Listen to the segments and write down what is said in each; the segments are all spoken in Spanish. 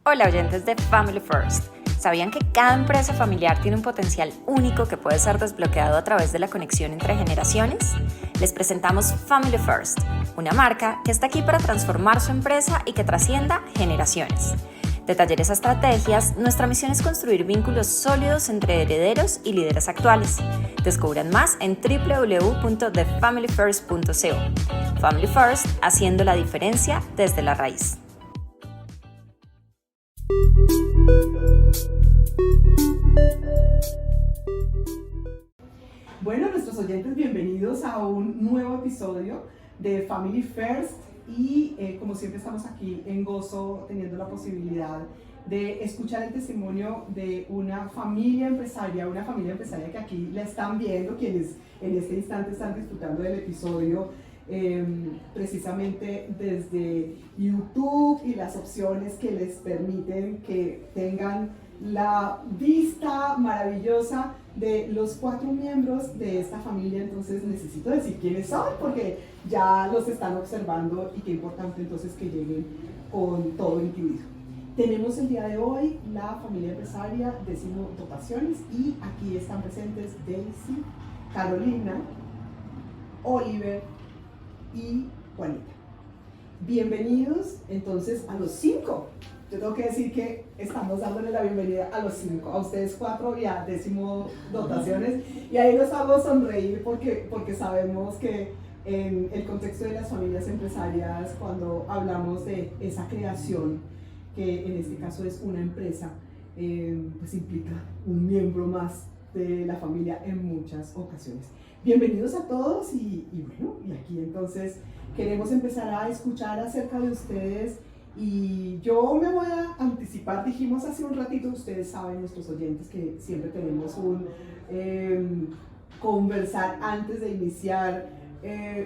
Hola oyentes de Family First. ¿Sabían que cada empresa familiar tiene un potencial único que puede ser desbloqueado a través de la conexión entre generaciones? Les presentamos Family First, una marca que está aquí para transformar su empresa y que trascienda generaciones. De talleres a estrategias, nuestra misión es construir vínculos sólidos entre herederos y líderes actuales. Descubran más en www.thefamilyfirst.co. Family First, haciendo la diferencia desde la raíz. Bueno, nuestros oyentes, bienvenidos a un nuevo episodio de Family First y como siempre estamos aquí en gozo teniendo la posibilidad de escuchar el testimonio de una familia empresaria que aquí la están viendo, quienes en este instante están disfrutando del episodio precisamente desde YouTube y las opciones que les permiten que tengan la vista maravillosa de los 4 miembros de esta familia. Entonces necesito decir quiénes son porque ya los están observando y qué importante entonces que lleguen con todo incluido. Tenemos el día de hoy la familia empresaria Décimo Dotaciones y aquí están presentes Daisy, Carolina, Oliver y Juanita. Bienvenidos entonces a los 5. Yo tengo que decir que estamos dándole la bienvenida a los 5, a ustedes 4 y a Décimo Dotaciones. Y ahí nos hago sonreír porque sabemos que en el contexto de las familias empresarias, cuando hablamos de esa creación, que en este caso es una empresa, pues implica un miembro más de la familia en muchas ocasiones. Bienvenidos a todos y aquí entonces queremos empezar a escuchar acerca de ustedes. Y yo me voy a anticipar, dijimos hace un ratito, ustedes saben, nuestros oyentes, que siempre tenemos un conversar antes de iniciar.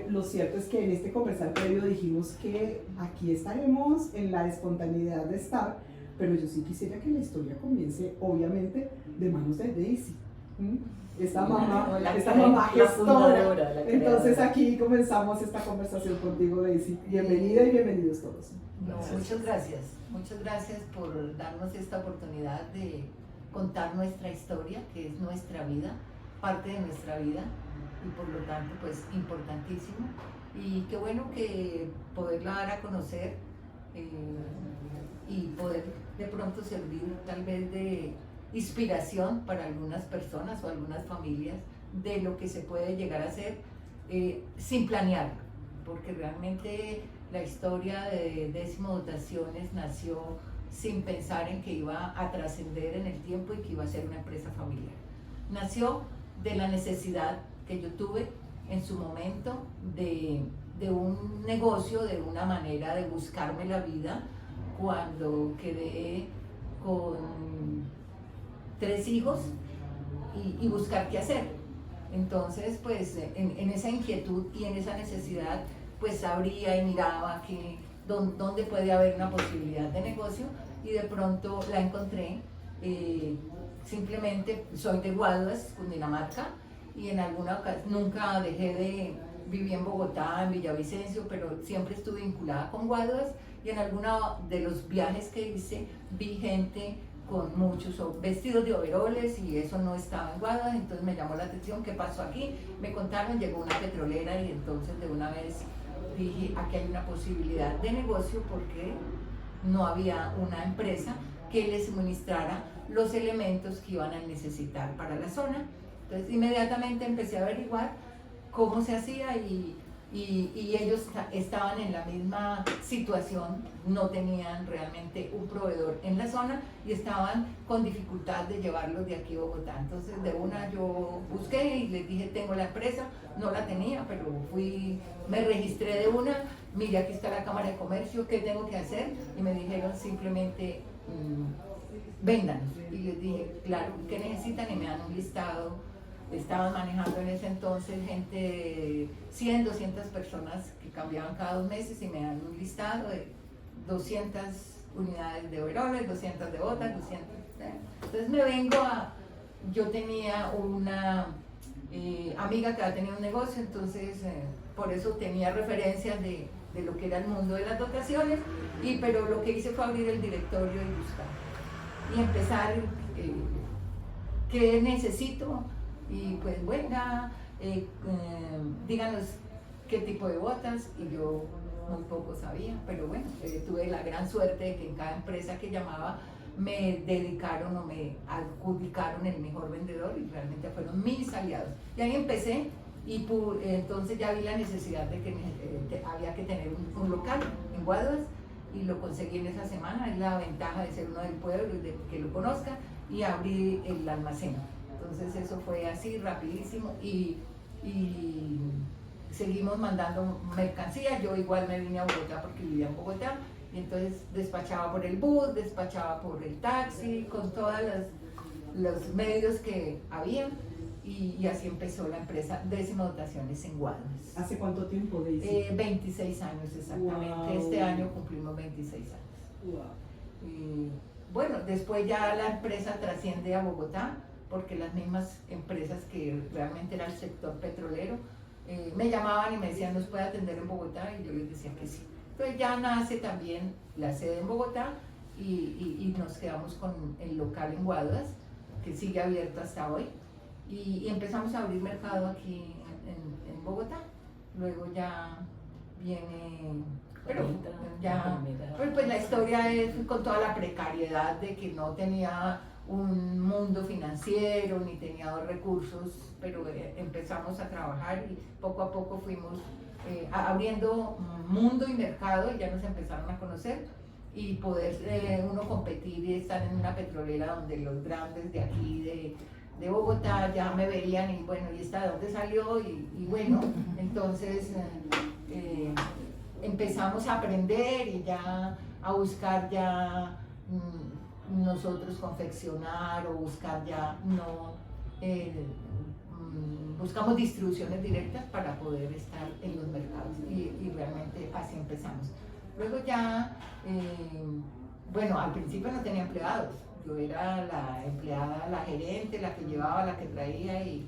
Lo cierto es que en este conversar previo dijimos que aquí estaremos en la espontaneidad de estar, pero yo sí quisiera que la historia comience, obviamente, de manos de Daisy. Esta mamá gestora. Entonces aquí comenzamos esta conversación contigo, Daisy. Bienvenida y bienvenidos todos. No, muchas gracias por darnos esta oportunidad de contar nuestra historia, que es nuestra vida, parte de nuestra vida y por lo tanto pues importantísimo, y qué bueno que poderla dar a conocer y poder de pronto servir tal vez de inspiración para algunas personas o algunas familias de lo que se puede llegar a hacer sin planearlo, porque realmente la historia de Décimo Dotaciones nació sin pensar en que iba a trascender en el tiempo y que iba a ser una empresa familiar. Nació de la necesidad que yo tuve en su momento de un negocio, de una manera de buscarme la vida cuando quedé con 3 hijos y buscar qué hacer. Entonces pues en esa inquietud y en esa necesidad pues abría y miraba que dónde puede haber una posibilidad de negocio, y de pronto la encontré. Simplemente soy de Guaduas, Cundinamarca, y en alguna ocasión nunca dejé de vivir en Bogotá, en Villavicencio, pero siempre estuve vinculada con Guaduas, y en alguno de los viajes que hice vi gente con muchos vestidos de overoles y eso no estaba en Guaduas. Entonces me llamó la atención qué pasó aquí, me contaron, llegó una petrolera y entonces de una vez dije, aquí hay una posibilidad de negocio porque no había una empresa que les suministrara los elementos que iban a necesitar para la zona. Entonces inmediatamente empecé a averiguar cómo se hacía y ellos estaban en la misma situación, no tenían realmente un proveedor en la zona y estaban con dificultad de llevarlos de aquí a Bogotá. Entonces de una yo busqué y les dije, tengo la empresa, no la tenía, pero me registré de una, mire, aquí está la Cámara de Comercio, ¿qué tengo que hacer? Y me dijeron simplemente, véndanos. Y les dije, claro, ¿qué necesitan? Y me dan un listado. Estaban manejando en ese entonces gente de 100, 200 personas que cambiaban cada 2 meses y me dan un listado de 200 unidades de overoles, 200 de botas, 200. Entonces me vengo yo tenía una amiga que había tenido un negocio, entonces por eso tenía referencias de de lo que era el mundo de las dotaciones, pero lo que hice fue abrir el directorio y buscar y empezar qué necesito y pues bueno, díganos qué tipo de botas, y yo muy poco sabía, pero bueno, tuve la gran suerte de que en cada empresa que llamaba me dedicaron o me adjudicaron el mejor vendedor y realmente fueron mis aliados. Y ahí empecé y entonces ya vi la necesidad de que había que tener un local en Guaduas y lo conseguí en esa semana. Es la ventaja de ser uno del pueblo y de que lo conozca, y abrí el almacén. Entonces eso fue así rapidísimo y seguimos mandando mercancía. Yo igual me vine a Bogotá porque vivía en Bogotá, y entonces despachaba por el bus, despachaba por el taxi, con todos los medios que había, y así empezó la empresa Décimo Dotaciones en Guaduas. ¿Hace cuánto tiempo de eso? 26 años exactamente. Wow. Este año cumplimos 26 años. Wow. Y bueno, después ya la empresa trasciende a Bogotá, porque las mismas empresas que realmente era el sector petrolero me llamaban y me decían, ¿nos puede atender en Bogotá? Y yo les decía que sí. Entonces ya nace también la sede en Bogotá, y nos quedamos con el local en Guaduas, que sigue abierto hasta hoy, y empezamos a abrir mercado aquí en Bogotá. Luego ya viene, pero pues la historia es con toda la precariedad de que no tenía un mundo financiero ni tenía los recursos, pero empezamos a trabajar y poco a poco fuimos abriendo mundo y mercado, y ya nos empezaron a conocer y poder uno competir y estar en una petrolera donde los grandes de aquí de Bogotá ya me veían y bueno, ¿y esta de dónde salió? Y bueno, entonces empezamos a aprender y ya a buscar ya nosotros confeccionar o buscar ya no buscamos distribuciones directas para poder estar en los mercados, y realmente así empezamos. Luego ya, bueno, al principio no tenía empleados, yo era la empleada, la gerente, la que llevaba, la que traía, y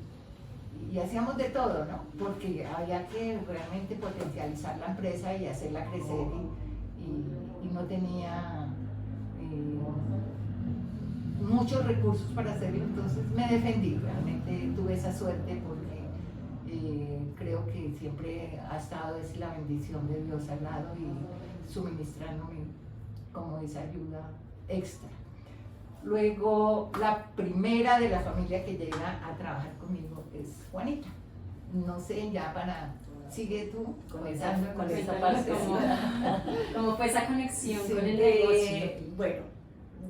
hacíamos de todo, ¿no? Porque había que realmente potencializar la empresa y hacerla crecer, y no tenía muchos recursos para hacerlo, entonces me defendí, realmente tuve esa suerte porque creo que siempre ha estado la bendición de Dios al lado y suministrándome como esa ayuda extra. Luego la primera de la familia que llega a trabajar conmigo es Juanita. No sé, ya sigue tú con esa parte. parte. ¿Cómo fue esa conexión Sí, con el negocio? Bueno,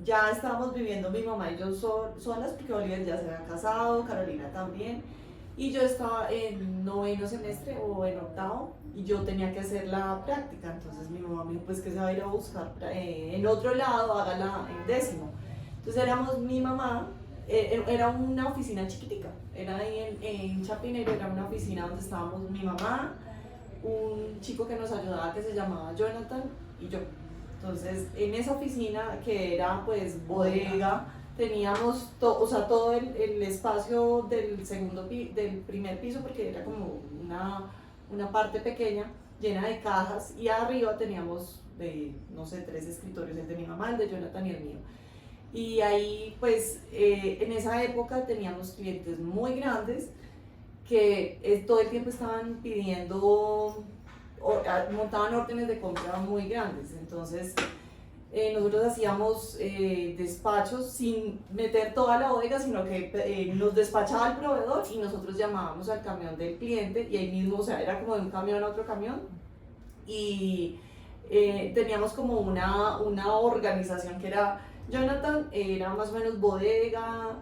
ya estábamos viviendo mi mamá y yo solas, porque Oliver ya se había casado, Carolina también, y yo estaba en 9º semestre o en 8º, y yo tenía que hacer la práctica. Entonces mi mamá me dijo pues que se va a ir a buscar en otro lado, hágala en 10º. Entonces éramos mi mamá, era una oficina chiquitica, era ahí en Chapinero, era una oficina donde estábamos mi mamá, un chico que nos ayudaba que se llamaba Jonathan y yo. Entonces en esa oficina, que era pues bodega, teníamos todo el espacio del primer piso, porque era como una parte pequeña llena de cajas, y arriba teníamos no sé, 3 escritorios, el de mi mamá, el de Jonathan y el mío. Y ahí pues en esa época teníamos clientes muy grandes que todo el tiempo estaban pidiendo, montaban órdenes de compra muy grandes. Entonces nosotros hacíamos despachos sin meter toda la bodega, sino que nos despachaba el proveedor y nosotros llamábamos al camión del cliente, y ahí mismo, o sea, era como de un camión a otro camión, y teníamos como una organización que era: Jonathan era más o menos bodega,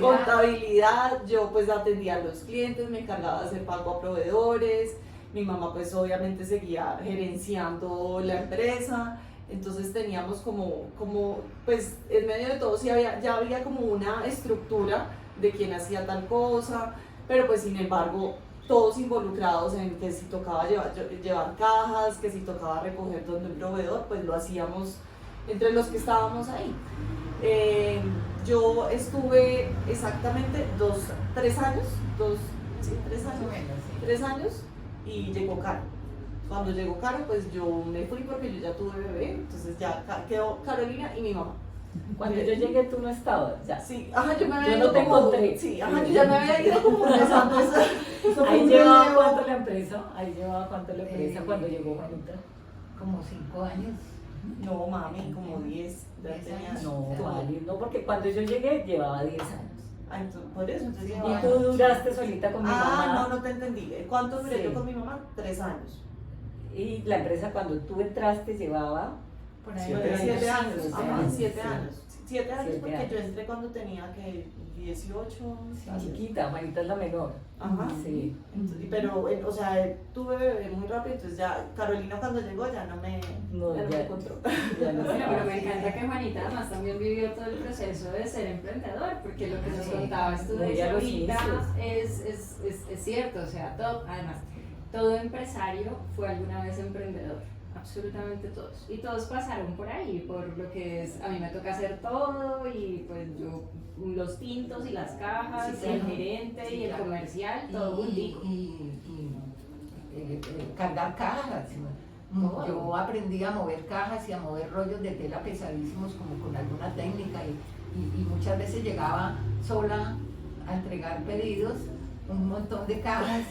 contabilidad, yo pues atendía a los clientes, me encargaba de hacer pago a proveedores, mi mamá pues obviamente seguía gerenciando la empresa. Entonces teníamos como pues en medio de todo ya había como una estructura de quién hacía tal cosa, pero pues sin embargo todos involucrados en que si tocaba llevar cajas, que si tocaba recoger donde un proveedor, pues lo hacíamos entre los que estábamos ahí. Yo estuve exactamente 3 años, sí, 3 Más o años. menos, sí. 3 años y llegó Caro. Cuando llegó Caro, pues yo me fui porque yo ya tuve bebé, entonces ya quedó Carolina y mi mamá. Cuando yo llegué tú no estabas, ya. Sí, ajá, yo me había Yo ido no te como, encontré. sí, ajá, yo ya me había ido como mes antes. Eso fue Ahí un llevaba relevo. cuánto la empresa, cuando llegó Juanita. Como 5 años. No, mami, como 10. Ya 10 tenía. años. No, vale, no, porque cuando yo llegué llevaba 10 años. Ah, entonces, por eso, entonces Y llevaba- tú duraste solita con mi mamá. Ah, no te entendí. ¿Cuánto duré Sí. yo con mi mamá? 3 años. Y la empresa cuando tú entraste llevaba Por ahí. 7 años. 7 años. Siete Ajá, años, 7 sí. años. 7 años 7 porque años. yo entré cuando tenía que 18. chiquita, Juanita es la menor. Ajá. Sí. Entonces, pero, o sea, tuve bebé muy rápido, entonces ya Carolina cuando llegó ya no me Ya. encontró. Ya no Bueno, pero estaba. me encanta que Juanita además también vivió todo el proceso de ser emprendedor, porque lo que nos Sí, contabas tú de muy a eso los ahorita inicios. es cierto, o sea, además, todo empresario fue alguna vez emprendedor, absolutamente todos, y todos pasaron por ahí, por lo que es, a mí me toca hacer todo, y pues yo, los tintos y las cajas, Sí, y el claro. gerente Sí, y el claro. comercial, todo juntico. Cargar cajas. Todo. Yo aprendí a mover cajas y a mover rollos de tela pesadísimos como con alguna técnica y muchas veces llegaba sola a entregar pedidos, un montón de cajas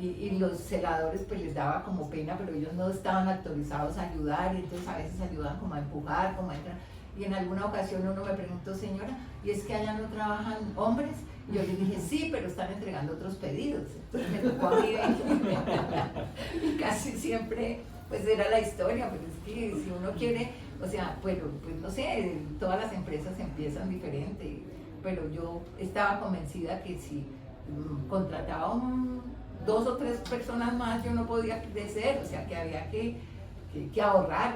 y los celadores pues les daba como pena, pero ellos no estaban autorizados a ayudar y entonces a veces ayudaban como a empujar, como a entrar. Y en alguna ocasión uno me preguntó, señora, ¿y es que allá no trabajan hombres? Y yo le dije, sí, pero están entregando otros pedidos. Entonces me tocó a mí y casi siempre pues era la historia, pero es que si uno quiere, o sea, pues no sé, todas las empresas empiezan diferente, pero yo estaba convencida que si contrataba 2 o 3 personas más yo no podía crecer, o sea que había que ahorrar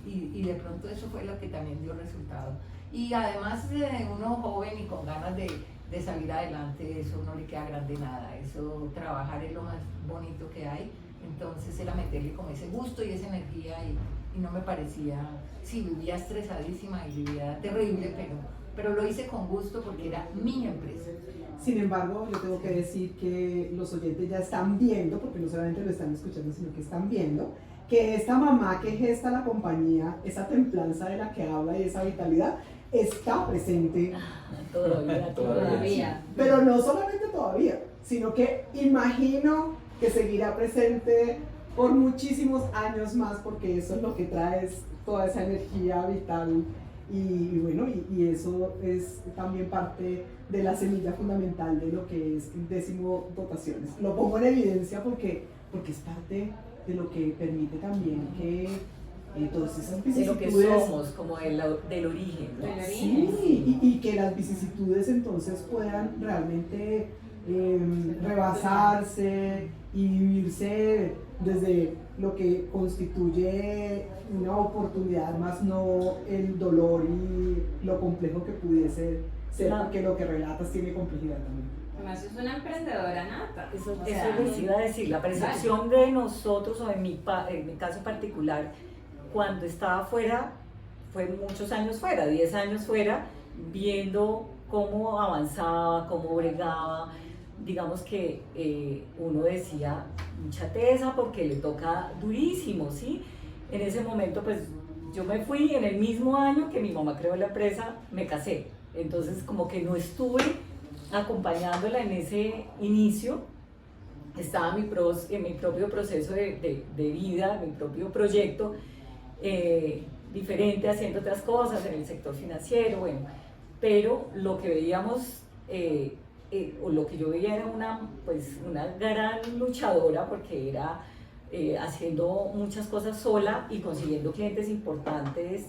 y de pronto eso fue lo que también dio resultado. Y además uno joven y con ganas de salir adelante, eso no le queda grande nada, eso trabajar es lo más bonito que hay, entonces era meterle como ese gusto y esa energía y no me parecía, sí, vivía estresadísima y vivía terrible, pero lo hice con gusto porque era mi empresa. Sin embargo, yo tengo que decir que los oyentes ya están viendo, porque no solamente lo están escuchando, sino que están viendo, que esta mamá que gesta la compañía, esa templanza de la que habla y esa vitalidad, está presente. Todavía. Pero no solamente todavía, sino que imagino que seguirá presente por muchísimos años más, porque eso es lo que trae toda esa energía vital. Y bueno, y eso es también parte de la semilla fundamental de lo que es Décimo Dotaciones. Lo pongo en evidencia porque es parte de lo que permite también que todas esas De lo que vicisitudes, somos, como del origen, ¿no? Del origen. sí, y que las vicisitudes entonces puedan realmente rebasarse y vivirse desde lo que constituye una oportunidad, más no el dolor y lo complejo que pudiese ser, Claro. porque lo que relatas tiene complejidad también. Además es una emprendedora nata. Eso O sea, les iba a decir, la percepción de nosotros, o en mi caso particular, cuando estaba fuera, fue muchos años fuera, 10 años fuera, viendo cómo avanzaba, cómo bregaba, digamos que uno decía, mucha tesa porque le toca durísimo, ¿sí? En ese momento, pues, yo me fui en el mismo año que mi mamá creó la empresa, me casé, entonces como que no estuve acompañándola en ese inicio, estaba en mi propio proceso de vida, mi propio proyecto, diferente, haciendo otras cosas en el sector financiero, bueno, pero lo que veíamos, o lo que yo veía era una gran luchadora, porque era haciendo muchas cosas sola y consiguiendo clientes importantes,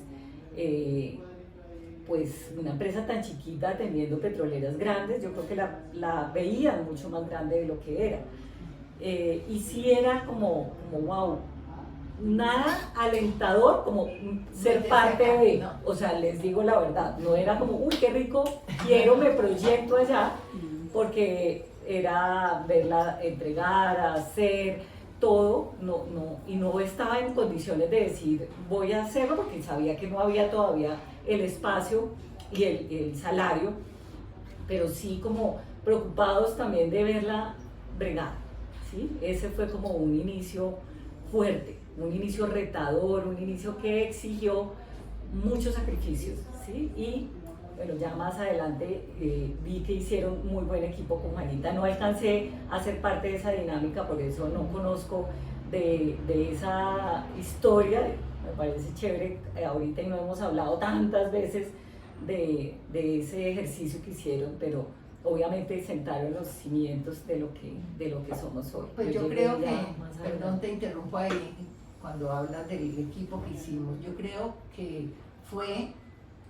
pues una empresa tan chiquita atendiendo petroleras grandes, yo creo que la veían mucho más grande de lo que era. Y sí era como wow, nada alentador como ser parte de, no. o sea, les digo la verdad, no era como, uy, qué rico, quiero, me proyecto allá, porque era verla entregar, hacer todo, y no estaba en condiciones de decir, voy a hacerlo, porque sabía que no había todavía el espacio y el salario, pero sí como preocupados también de verla bregar, ¿sí? Ese fue como un inicio fuerte, un inicio retador, un inicio que exigió muchos sacrificios, ¿sí? Y bueno, ya más adelante vi que hicieron muy buen equipo con Juanita. No alcancé a ser parte de esa dinámica, por eso no conozco de esa historia. Me parece chévere ahorita, y no hemos hablado tantas veces de ese ejercicio que hicieron, pero obviamente sentaron los cimientos de lo que somos hoy. Pues yo creo que, perdón, te interrumpo ahí, cuando hablas del equipo que hicimos, yo creo que fue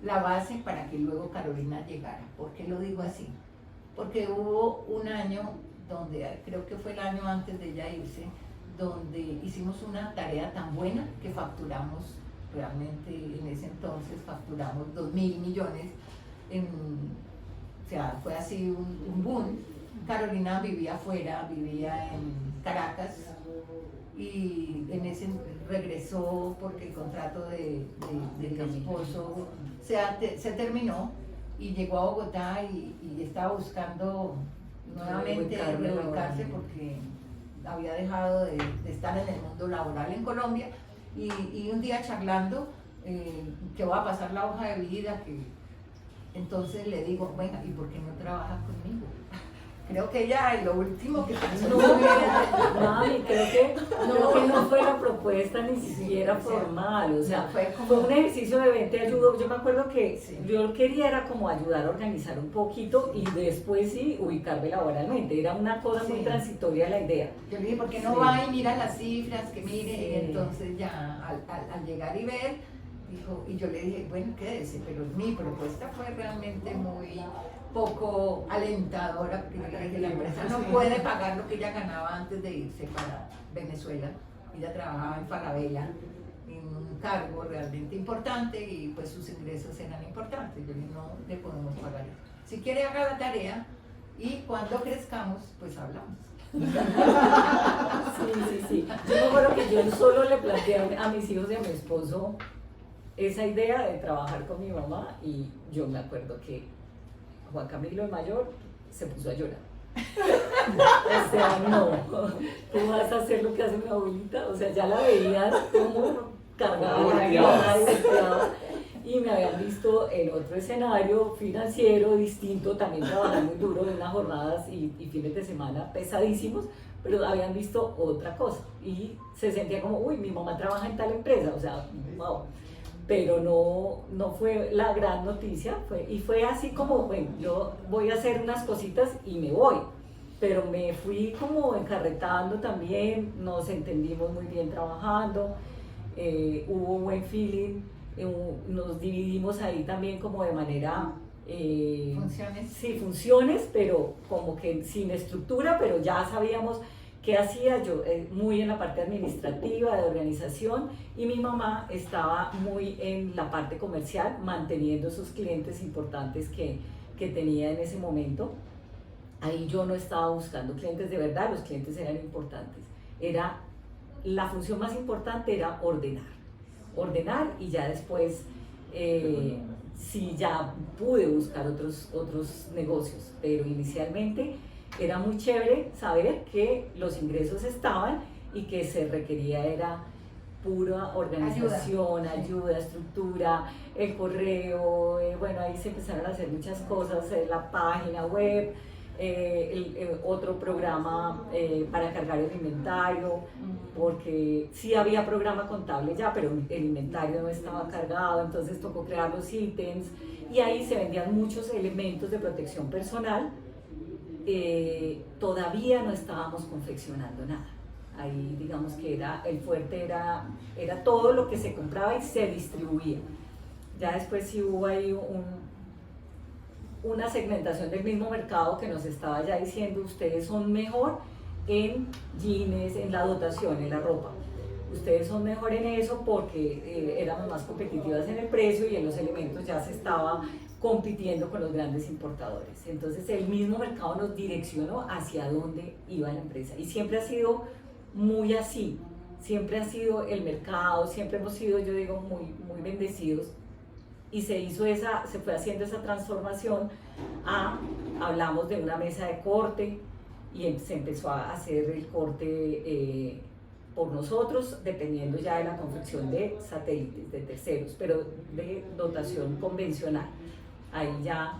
la base para que luego Carolina llegara. ¿Por qué lo digo así? Porque hubo un año donde, creo que fue el año antes de ella irse, donde hicimos una tarea tan buena que facturamos, realmente en ese entonces facturamos 2.000 millones, o sea, fue así un boom. Carolina vivía afuera, vivía en Caracas, y en ese regresó porque el contrato de esposo se terminó, y llegó a Bogotá y estaba buscando nuevamente reubicarse porque había dejado de estar en el mundo laboral en Colombia, y un día charlando, que va a pasar la hoja de vida, entonces le digo, venga, ¿y por qué no trabajas conmigo? Creo que ella lo último que pensó Mami, creo que no fue la propuesta ni siquiera formal, o sea, fue un ejercicio de ven, te ayudo. Yo me acuerdo que yo quería era como ayudar a organizar un poquito y después sí ubicarme laboralmente, era una cosa muy transitoria la idea. Yo le dije, ¿por qué no va y mira las cifras, que mire? Y entonces ya al llegar y ver, dijo, y yo le dije, bueno, quédese, pero mi propuesta fue realmente muy poco alentadora, porque yo le dije, la empresa no puede pagar lo que ella ganaba antes de irse para Venezuela. Ella trabajaba en Falabella, en un cargo realmente importante, y pues sus ingresos eran importantes. Yo le dije, no le podemos pagar eso. Si quiere, haga la tarea, y cuando crezcamos, pues hablamos. Sí. Yo me acuerdo que yo solo le planteé a mis hijos y a mi esposo esa idea de trabajar con mi mamá, y yo me acuerdo que Juan Camilo, el mayor, se puso a llorar. O sea, no, tú vas a hacer lo que hace mi abuelita, o sea, ya la veías como cargada, y me habían visto en otro escenario financiero distinto, también trabajar muy duro, en unas jornadas y fines de semana pesadísimos, pero habían visto otra cosa, y se sentía como, uy, mi mamá trabaja en tal empresa, o sea, wow. Pero no fue la gran noticia, fue así como, bueno, yo voy a hacer unas cositas y me voy, pero me fui como encarretando también, nos entendimos muy bien trabajando, hubo buen feeling, nos dividimos ahí también como de manera... ¿Funciones? Sí, funciones, pero como que sin estructura, pero ya sabíamos qué hacía yo, muy en la parte administrativa, de organización, y mi mamá estaba muy en la parte comercial, manteniendo sus clientes importantes que tenía en ese momento. Ahí yo no estaba buscando clientes de verdad, los clientes eran importantes. La función más importante era ordenar, y ya después sí ya pude buscar otros negocios, pero inicialmente era muy chévere saber que los ingresos estaban y que se requería era pura organización, ayuda, estructura, el correo, bueno, ahí se empezaron a hacer muchas cosas, la página web, otro programa para cargar el inventario, porque sí había programa contable ya, pero el inventario no estaba cargado, entonces tocó crear los ítems, y ahí se vendían muchos elementos de protección personal. Todavía no estábamos confeccionando nada. Ahí digamos que el fuerte era todo lo que se compraba y se distribuía. Ya después sí hubo ahí una segmentación del mismo mercado que nos estaba ya diciendo, ustedes son mejor en jeans, en la dotación, en la ropa. Ustedes son mejor en eso porque éramos más competitivas en el precio, y en los elementos ya se estaba compitiendo con los grandes importadores. Entonces el mismo mercado nos direccionó hacia dónde iba la empresa, y siempre ha sido muy así, siempre ha sido el mercado, siempre hemos sido, yo digo, muy bendecidos y se fue haciendo esa transformación hablamos de una mesa de corte y se empezó a hacer el corte por nosotros, dependiendo ya de la confección de satélites, de terceros, pero de dotación convencional. Ahí ya,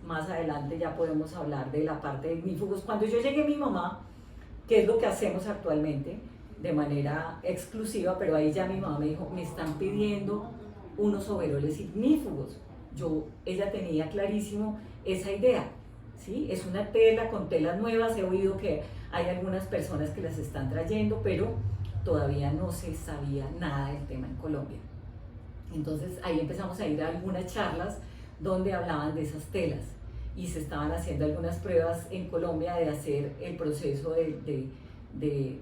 más adelante ya podemos hablar de la parte de ignífugos. Cuando yo llegué mi mamá, que es lo que hacemos actualmente, de manera exclusiva, pero ahí ya mi mamá me dijo, me están pidiendo unos overoles ignífugos. Ella tenía clarísimo esa idea, ¿sí? Es una tela con telas nuevas, he oído que hay algunas personas que las están trayendo, pero todavía no se sabía nada del tema en Colombia. Entonces ahí empezamos a ir a algunas charlas donde hablaban de esas telas y se estaban haciendo algunas pruebas en Colombia de hacer el proceso de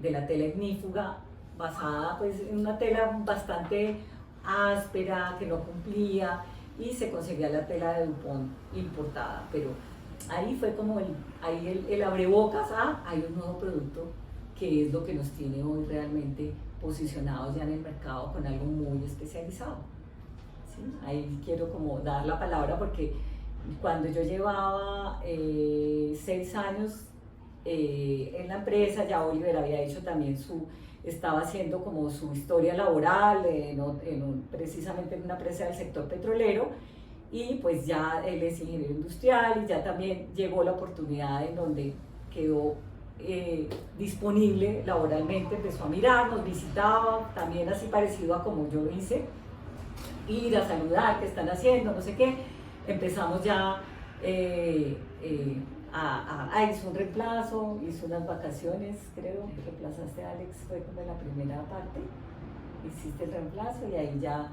la tela ignífuga basada pues, en una tela bastante áspera, que no cumplía, y se conseguía la tela de Dupont importada, pero ahí fue como el abrebocas hay un nuevo producto que es lo que nos tiene hoy realmente posicionados ya en el mercado con algo muy especializado. ¿Sí? Ahí quiero como dar la palabra porque cuando yo llevaba 6 años en la empresa, ya Oliver había hecho también estaba haciendo como su historia laboral precisamente en una empresa del sector petrolero, y pues ya él es ingeniero industrial y ya también llegó la oportunidad en donde quedó disponible laboralmente, empezó a mirar, nos visitaba, también así parecido a como yo hice, ir a saludar, qué están haciendo, no sé qué. Empezamos ya hizo un reemplazo, hizo unas vacaciones, creo, reemplazaste a Alex, fue como en la primera parte, hiciste el reemplazo y ahí ya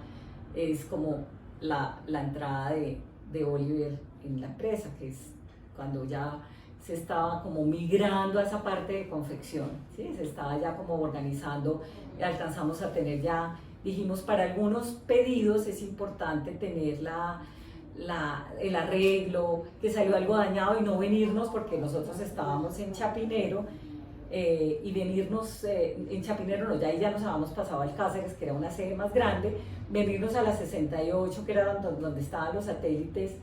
es como la entrada de Oliver en la empresa, que es cuando ya se estaba como migrando a esa parte de confección, ¿sí? Se estaba ya como organizando, alcanzamos a tener ya, dijimos, para algunos pedidos es importante tener el arreglo, que salió algo dañado y no venirnos, porque nosotros estábamos en Chapinero, y venirnos en Chapinero, no, ya nos habíamos pasado al Cáceres, que era una sede más grande, venirnos a la 68, que era donde estaban los satélites,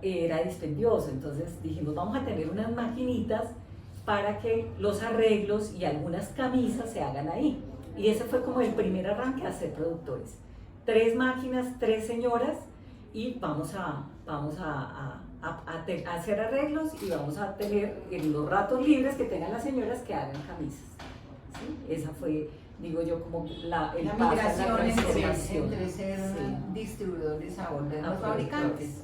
era dispendioso. Entonces dijimos, vamos a tener unas maquinitas para que los arreglos y algunas camisas se hagan ahí. Y ese fue como el primer arranque a ser productores. 3 máquinas, 3 señoras, y vamos a hacer arreglos y vamos a tener en los ratos libres que tengan las señoras que hagan camisas. ¿Sí? Esa fue, digo yo, como la migración transformación. entre ser distribuidores a volvernos fabricantes.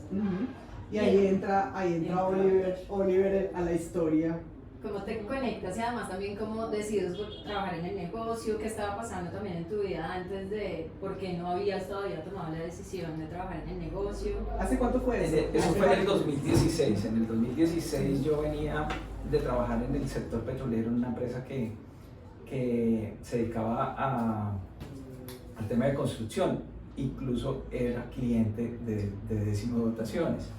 Y ahí entra Oliver a la historia. ¿Cómo te conectas y además también cómo decides trabajar en el negocio? ¿Qué estaba pasando también en tu vida antes de por qué no habías todavía tomado la decisión de trabajar en el negocio? ¿Hace cuánto fue eso? Eso fue en el 2016. En el 2016 yo venía de trabajar en el sector petrolero en una empresa que se dedicaba al tema de construcción, incluso era cliente de Décimo Dotaciones.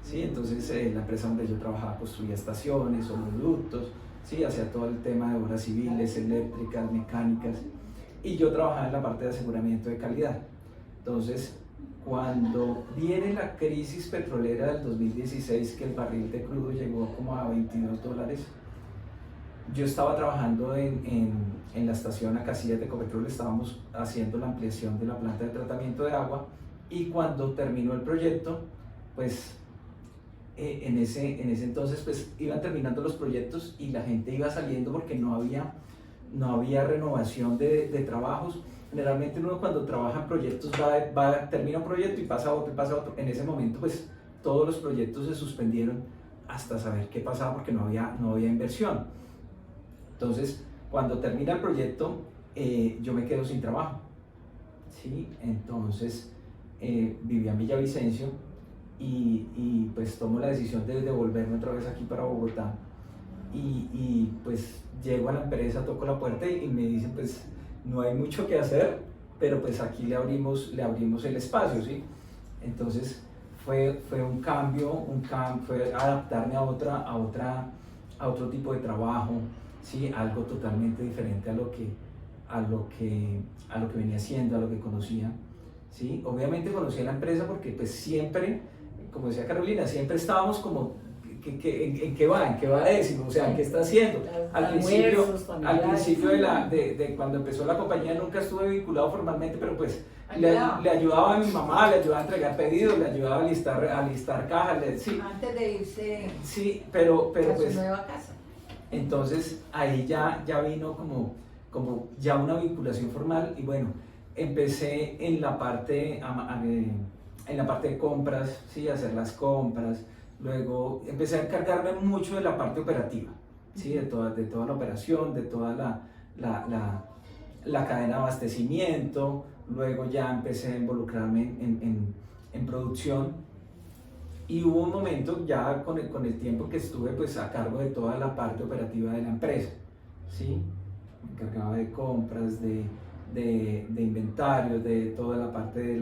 ¿Sí? Entonces la empresa donde yo trabajaba construía estaciones, oleoductos, ¿sí? Hacía todo el tema de obras civiles, eléctricas, mecánicas, y yo trabajaba en la parte de aseguramiento de calidad. Entonces, cuando viene la crisis petrolera del 2016, que el barril de crudo llegó como a $22, yo estaba trabajando en la estación Acacias de Ecopetrol, estábamos haciendo la ampliación de la planta de tratamiento de agua, y cuando terminó el proyecto, pues en ese entonces pues iban terminando los proyectos y la gente iba saliendo porque no había renovación de trabajos. Generalmente uno cuando trabaja en proyectos termina un proyecto y pasa otro y pasa otro. En ese momento pues todos los proyectos se suspendieron hasta saber qué pasaba porque no había inversión. Entonces cuando termina el proyecto yo me quedo sin trabajo, ¿sí? Entonces vivía en Villavicencio. Y pues tomo la decisión de devolverme otra vez aquí para Bogotá y pues llego a la empresa, toco la puerta y me dicen pues no hay mucho que hacer, pero pues aquí le abrimos el espacio, ¿sí? Entonces fue un cambio, fue adaptarme a otro tipo de trabajo, ¿sí? Algo totalmente diferente a lo que venía haciendo, a lo que conocía, ¿sí? Obviamente conocí a la empresa porque pues siempre, como decía Carolina, siempre estábamos como, ¿en qué va? ¿En qué va Décimo? O sea, ¿qué está haciendo? Al principio de cuando empezó la compañía nunca estuve vinculado formalmente, pero pues le ayudaba a mi mamá, le ayudaba a entregar pedidos, le ayudaba a listar cajas, sí. Antes de irse sí, pero a su pues, nueva casa. entonces ahí ya vino como ya una vinculación formal y bueno, empecé en la parte, en la parte de compras, ¿sí? Hacer las compras, luego empecé a encargarme mucho de la parte operativa, ¿sí? De toda la operación, de toda la cadena de abastecimiento, luego ya empecé a involucrarme en producción. Y hubo un momento ya con el tiempo que estuve pues a cargo de toda la parte operativa de la empresa, ¿sí? Me encargaba de compras, de inventario, de toda la parte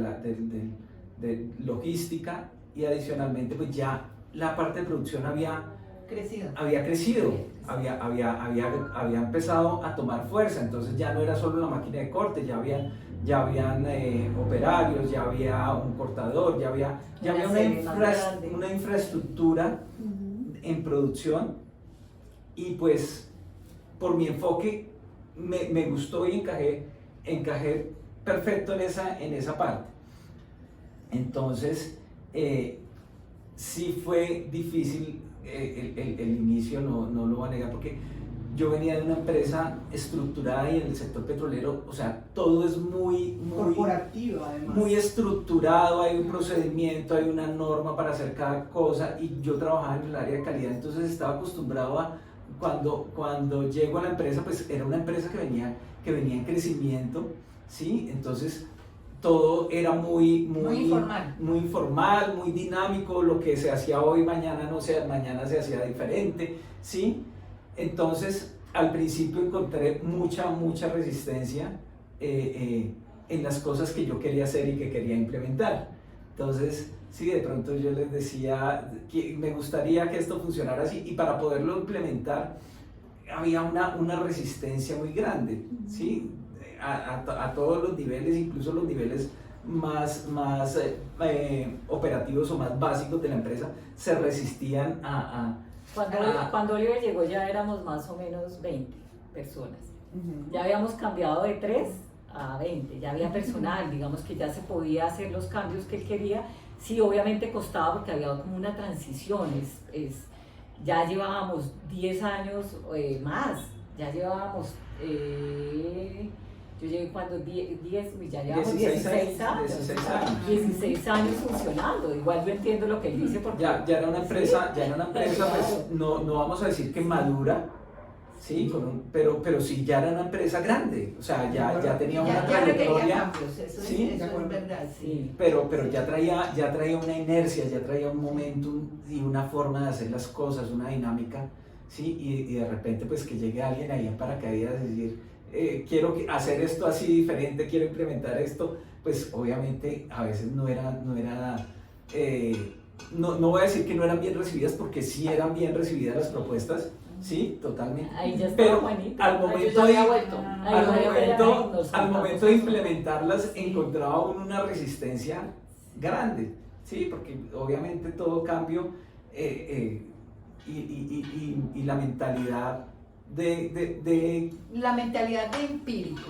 de logística y adicionalmente pues ya la parte de producción había crecido, había empezado a tomar fuerza, entonces ya no era solo la máquina de corte, ya habían operarios, ya había un cortador, ya había una infraestructura en producción y pues por mi enfoque me gustó y encajé perfecto en esa parte. Entonces sí fue difícil el inicio, no lo voy a negar, porque yo venía de una empresa estructurada y en el sector petrolero, o sea, todo es muy corporativo, además. Muy estructurado, hay un procedimiento, hay una norma para hacer cada cosa y yo trabajaba en el área de calidad, entonces estaba acostumbrado a, cuando llego a la empresa, pues era una empresa que venía en crecimiento, ¿sí? Entonces todo era muy informal, muy dinámico, lo que se hacía hoy, mañana mañana se hacía diferente, ¿sí? Entonces, al principio encontré mucha resistencia en las cosas que yo quería hacer y que quería implementar. Entonces, sí, de pronto yo les decía que me gustaría que esto funcionara así y para poderlo implementar había una resistencia muy grande, ¿sí? A todos los niveles, incluso los niveles más operativos o más básicos de la empresa, se resistían Cuando Oliver llegó ya éramos más o menos 20 personas. Ya habíamos cambiado de 3 a 20, ya había personal, digamos que ya se podía hacer los cambios que él quería. Sí, obviamente costaba porque había como una transición, ya llevábamos 10 años más, ya llevábamos, yo llegué cuando 10, ya llevamos 16 años. 16 años funcionando, igual yo entiendo lo que él dice porque... Ya era una empresa, pues no vamos a decir que madura, ¿sí? Pero sí ya era una empresa grande, o sea, ya tenía una trayectoria, ¿sí? Sí. Pero ya traía una inercia, ya traía un momentum y una forma de hacer las cosas, una dinámica, ¿sí? Y de repente pues que llegue alguien ahí en paracaídas y decir, quiero hacer esto así diferente, quiero implementar esto, pues obviamente a veces no voy a decir que no eran bien recibidas porque sí eran bien recibidas las propuestas, sí, totalmente. Ahí ya pero Juanita. al momento de implementarlas encontraba uno una resistencia grande, sí, porque obviamente todo cambio y la mentalidad la mentalidad de empírico,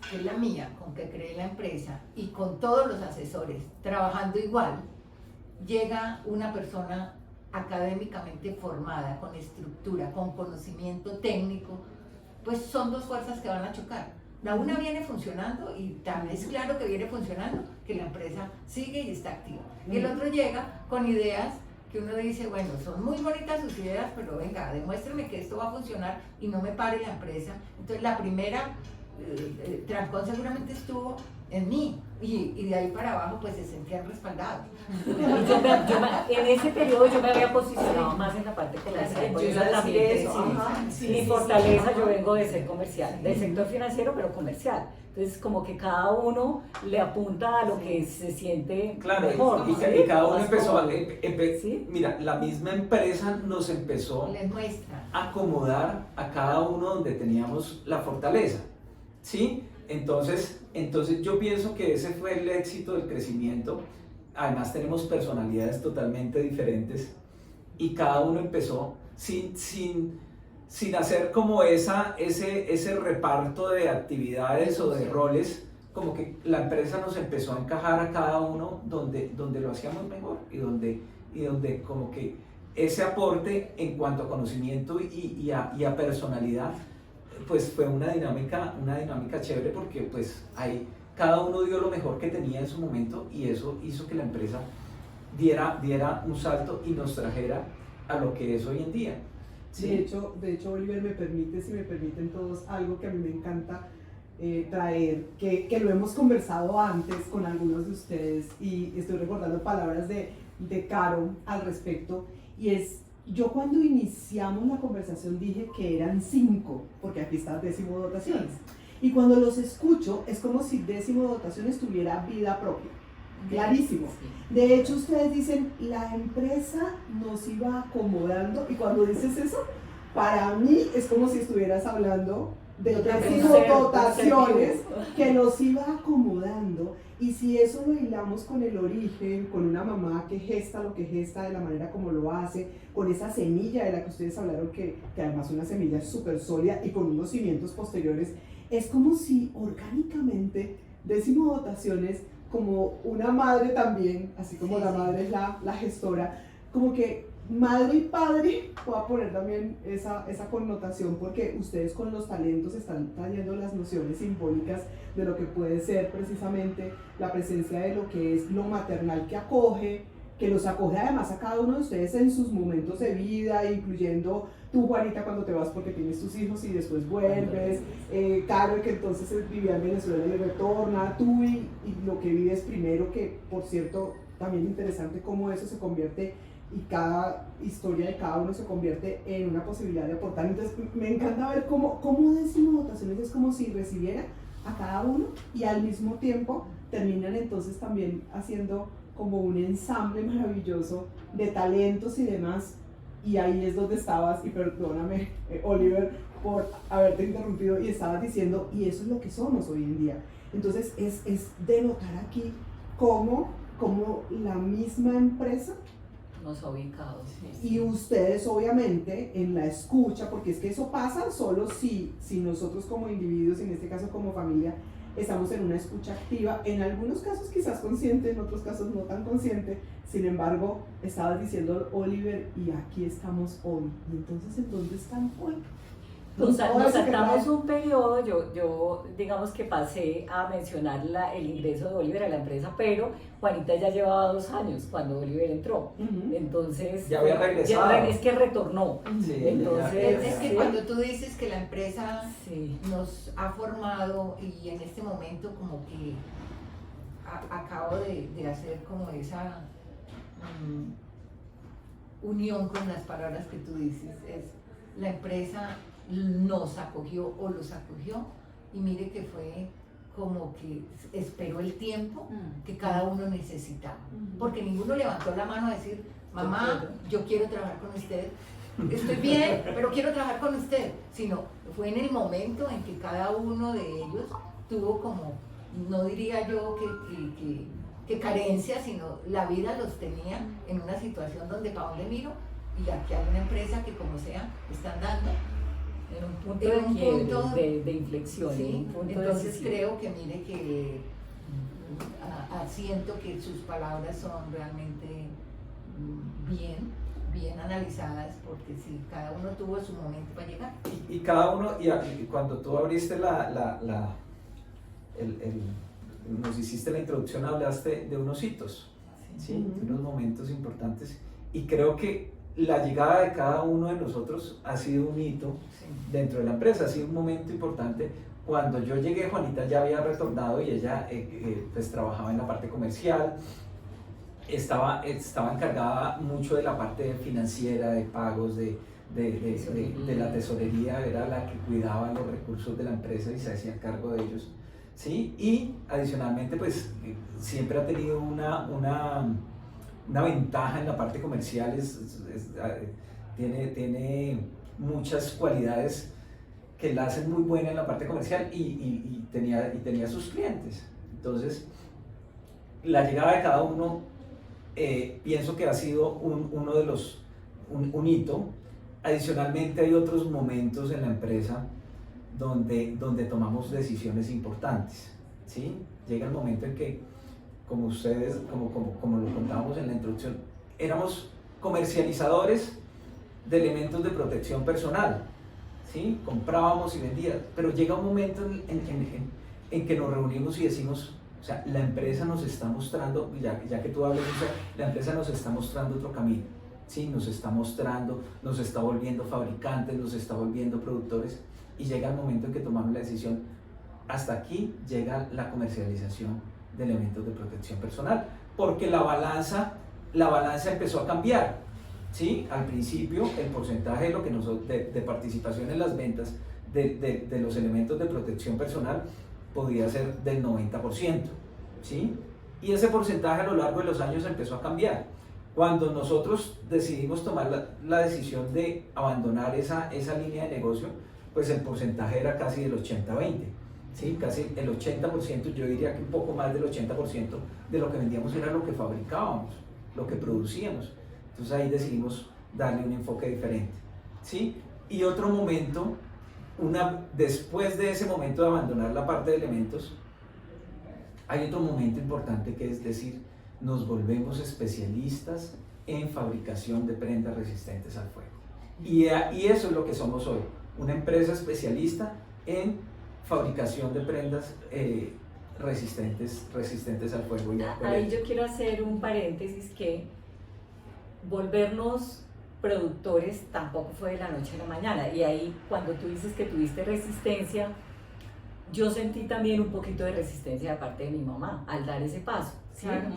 que es la mía, con que creé la empresa y con todos los asesores trabajando igual, llega una persona académicamente formada, con estructura, con conocimiento técnico, pues son dos fuerzas que van a chocar. La una viene funcionando y también es claro que viene funcionando, que la empresa sigue y está activa. Y el otro llega con ideas que uno dice, bueno, son muy bonitas sus ideas, pero venga, demuéstrame que esto va a funcionar y no me pare la empresa. Entonces la primera trancón seguramente estuvo en mí y de ahí para abajo pues se sentían respaldados. En ese periodo yo me había posicionado más en la parte comercial. Mi fortaleza, yo vengo de ser comercial, del sector financiero pero comercial. Entonces como que cada uno le apunta a lo que se siente mejor. Y cada uno empezó ¿sí? Mira, la misma empresa nos empezó a acomodar a cada uno donde teníamos la fortaleza, ¿sí? Entonces yo pienso que ese fue el éxito del crecimiento. Además tenemos personalidades totalmente diferentes y cada uno empezó sin hacer como ese reparto de actividades o de roles, como que la empresa nos empezó a encajar a cada uno donde lo hacíamos mejor y donde como que ese aporte en cuanto a conocimiento y a personalidad, pues fue una dinámica chévere, porque pues ahí cada uno dio lo mejor que tenía en su momento y eso hizo que la empresa diera un salto y nos trajera a lo que es hoy en día. ¿Sí? De hecho, Oliver, si me permiten todos, algo que a mí me encanta traer, que lo hemos conversado antes con algunos de ustedes y estoy recordando palabras de Caro al respecto, y es, yo cuando iniciamos la conversación dije que eran 5, porque aquí está décimo dotaciones, y cuando los escucho es como si décimo dotaciones tuviera vida propia. Clarísimo. De hecho, ustedes dicen, la empresa nos iba acomodando, y cuando dices eso, para mí es como si estuvieras hablando de décimo dotaciones que nos iba acomodando. Y si eso lo hilamos con el origen, con una mamá que gesta lo que gesta de la manera como lo hace, con esa semilla de la que ustedes hablaron, que además una semilla súper sólida y con unos cimientos posteriores, es como si orgánicamente décimo dotaciones, como una madre también, así como la madre es la gestora, como que madre y padre pueda poner también esa connotación, porque ustedes con los talentos están trayendo las nociones simbólicas de lo que puede ser precisamente la presencia de lo que es lo maternal que acoge, que los acoge además a cada uno de ustedes en sus momentos de vida, incluyendo tú, Juanita, cuando te vas porque tienes tus hijos y después vuelves, Caro, que entonces vivía en Venezuela y retorna, tú y lo que vives primero, que por cierto, también interesante cómo eso se convierte y cada historia de cada uno se convierte en una posibilidad de aportar. Entonces me encanta ver cómo décimo dotaciones es como si recibiera a cada uno y al mismo tiempo terminan entonces también haciendo como un ensamble maravilloso de talentos y demás, y ahí es donde estabas, y perdóname Oliver por haberte interrumpido, y estabas diciendo, y eso es lo que somos hoy en día. Entonces es denotar aquí cómo la misma empresa nos ha ubicado. Y ustedes obviamente en la escucha, porque es que eso pasa solo si nosotros como individuos, en este caso como familia, estamos en una escucha activa, en algunos casos quizás consciente, en otros casos no tan consciente. Sin embargo, estabas diciendo, Oliver, y aquí estamos hoy. ¿Y entonces en dónde están hoy? Nos saltamos un periodo, yo digamos que pasé a mencionar el ingreso de Oliver a la empresa, pero Juanita ya llevaba 2 años cuando Oliver entró. Entonces ya había regresado. Es que retornó. Sí, entonces, es que cuando tú dices que la empresa nos ha formado, y en este momento como que acabo de hacer como esa unión con las palabras que tú dices, es la empresa nos acogió o los acogió, y mire que fue como que esperó el tiempo que cada uno necesitaba, porque ninguno levantó la mano a decir, mamá, yo quiero trabajar con usted, estoy bien, pero quiero trabajar con usted, sino fue en el momento en que cada uno de ellos tuvo como, no diría yo que carencia, sino la vida los tenía en una situación donde para dónde miro, y aquí hay una empresa que como sea están dando en un punto de inflexión. Sí, entonces decisivo. creo que mire que siento que sus palabras son realmente bien analizadas, porque sí, cada uno tuvo su momento para llegar. Y cada uno, y cuando tú abriste nos hiciste la introducción, hablaste de unos hitos, ¿sí? Unos momentos importantes, y creo que la llegada de cada uno de nosotros ha sido un hito dentro de la empresa, ha sido un momento importante. Cuando yo llegué, Juanita ya había retornado y ella pues trabajaba en la parte comercial, estaba encargada mucho de la parte financiera, de pagos, de la tesorería, era la que cuidaba los recursos de la empresa y se hacía cargo de ellos, ¿sí? Y adicionalmente pues siempre ha tenido una ventaja en la parte comercial, tiene muchas cualidades que la hacen muy buena en la parte comercial y tenía sus clientes. Entonces, la llegada de cada uno, pienso que ha sido uno de los, un hito. Adicionalmente hay otros momentos en la empresa donde tomamos decisiones importantes, ¿sí? Llega el momento en que, como ustedes, como lo contábamos en la introducción, éramos comercializadores de elementos de protección personal, ¿sí? Comprábamos y vendíamos, pero llega un momento en que nos reunimos y decimos, o sea, la empresa nos está mostrando, ya que tú hablas, o sea, la empresa nos está mostrando otro camino, ¿sí? Nos está mostrando, nos está volviendo fabricantes, nos está volviendo productores, y llega el momento en que tomamos la decisión, hasta aquí llega la comercialización de elementos de protección personal, porque la balanza empezó a cambiar, ¿sí? Al principio el porcentaje de, lo que de participación en las ventas de los elementos de protección personal podía ser del 90%, ¿sí? Y ese porcentaje a lo largo de los años empezó a cambiar. Cuando nosotros decidimos tomar la decisión de abandonar esa línea de negocio, pues el porcentaje era casi del 80-20, ¿sí? Casi el 80%, yo diría que un poco más del 80% de lo que vendíamos era lo que fabricábamos, lo que producíamos. Entonces ahí decidimos darle un enfoque diferente, ¿sí? Y otro momento, después de ese momento de abandonar la parte de elementos, hay otro momento importante, que es decir, nos volvemos especialistas en fabricación de prendas resistentes al fuego. Y eso es lo que somos hoy, una empresa especialista en fabricación de prendas resistentes al fuego. Ahí yo quiero hacer un paréntesis, que volvernos productores tampoco fue de la noche a la mañana, y ahí cuando tú dices que tuviste resistencia, yo sentí también un poquito de resistencia de parte de mi mamá al dar ese paso, ¿sí? Claro.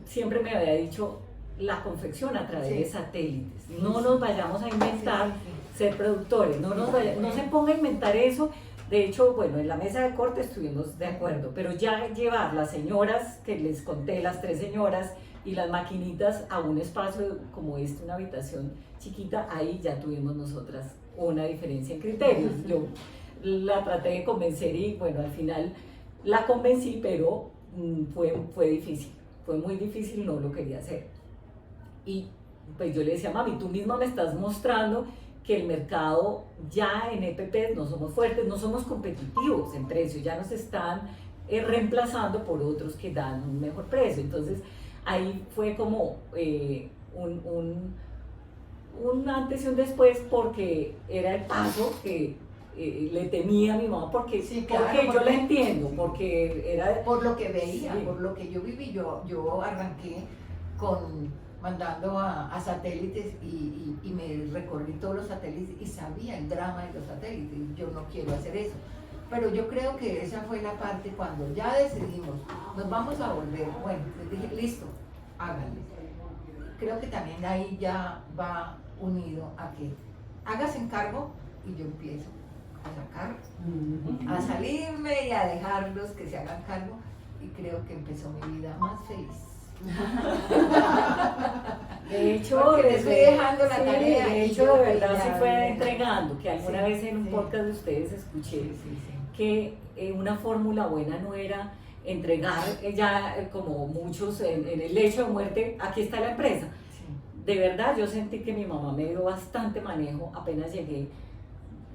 Siempre me había dicho, la confección a través de satélites, no nos vayamos a inventar ser productores, no se ponga a inventar eso. De hecho, bueno, en la mesa de corte estuvimos de acuerdo, pero ya llevar las señoras, que les conté, las 3 señoras, y las maquinitas a un espacio como este, una habitación chiquita, ahí ya tuvimos nosotras una diferencia en criterios. Yo la traté de convencer y bueno, al final la convencí, pero fue difícil, fue muy difícil, no lo quería hacer. Y pues yo le decía, mami, tú misma me estás mostrando que el mercado ya en EPP no somos fuertes, no somos competitivos en precio, ya nos están reemplazando por otros que dan un mejor precio. Entonces ahí fue como un antes y un después, porque era el paso que le temía a mi mamá, porque yo la entiendo, porque era... Por lo que veía, sí, por lo que yo viví, yo arranqué mandando a satélites y me recorrí todos los satélites y sabía el drama de los satélites, y yo no quiero hacer eso. Pero yo creo que esa fue la parte cuando ya decidimos, nos vamos a volver, bueno, les dije, listo, háganlo. Creo que también ahí ya va unido a que hagas encargo y yo empiezo a sacar, a salirme y a dejarlos que se hagan cargo, y creo que empezó mi vida más feliz. De hecho, porque te estoy dejando la tarea. De y hecho, yo de verdad ya- se fue entregando, que alguna Sí, vez en un sí. podcast de ustedes escuché Sí. que una fórmula buena no era entregar ya como muchos en el lecho de muerte, aquí está la empresa. De verdad, yo sentí que mi mamá me dio bastante manejo apenas llegué.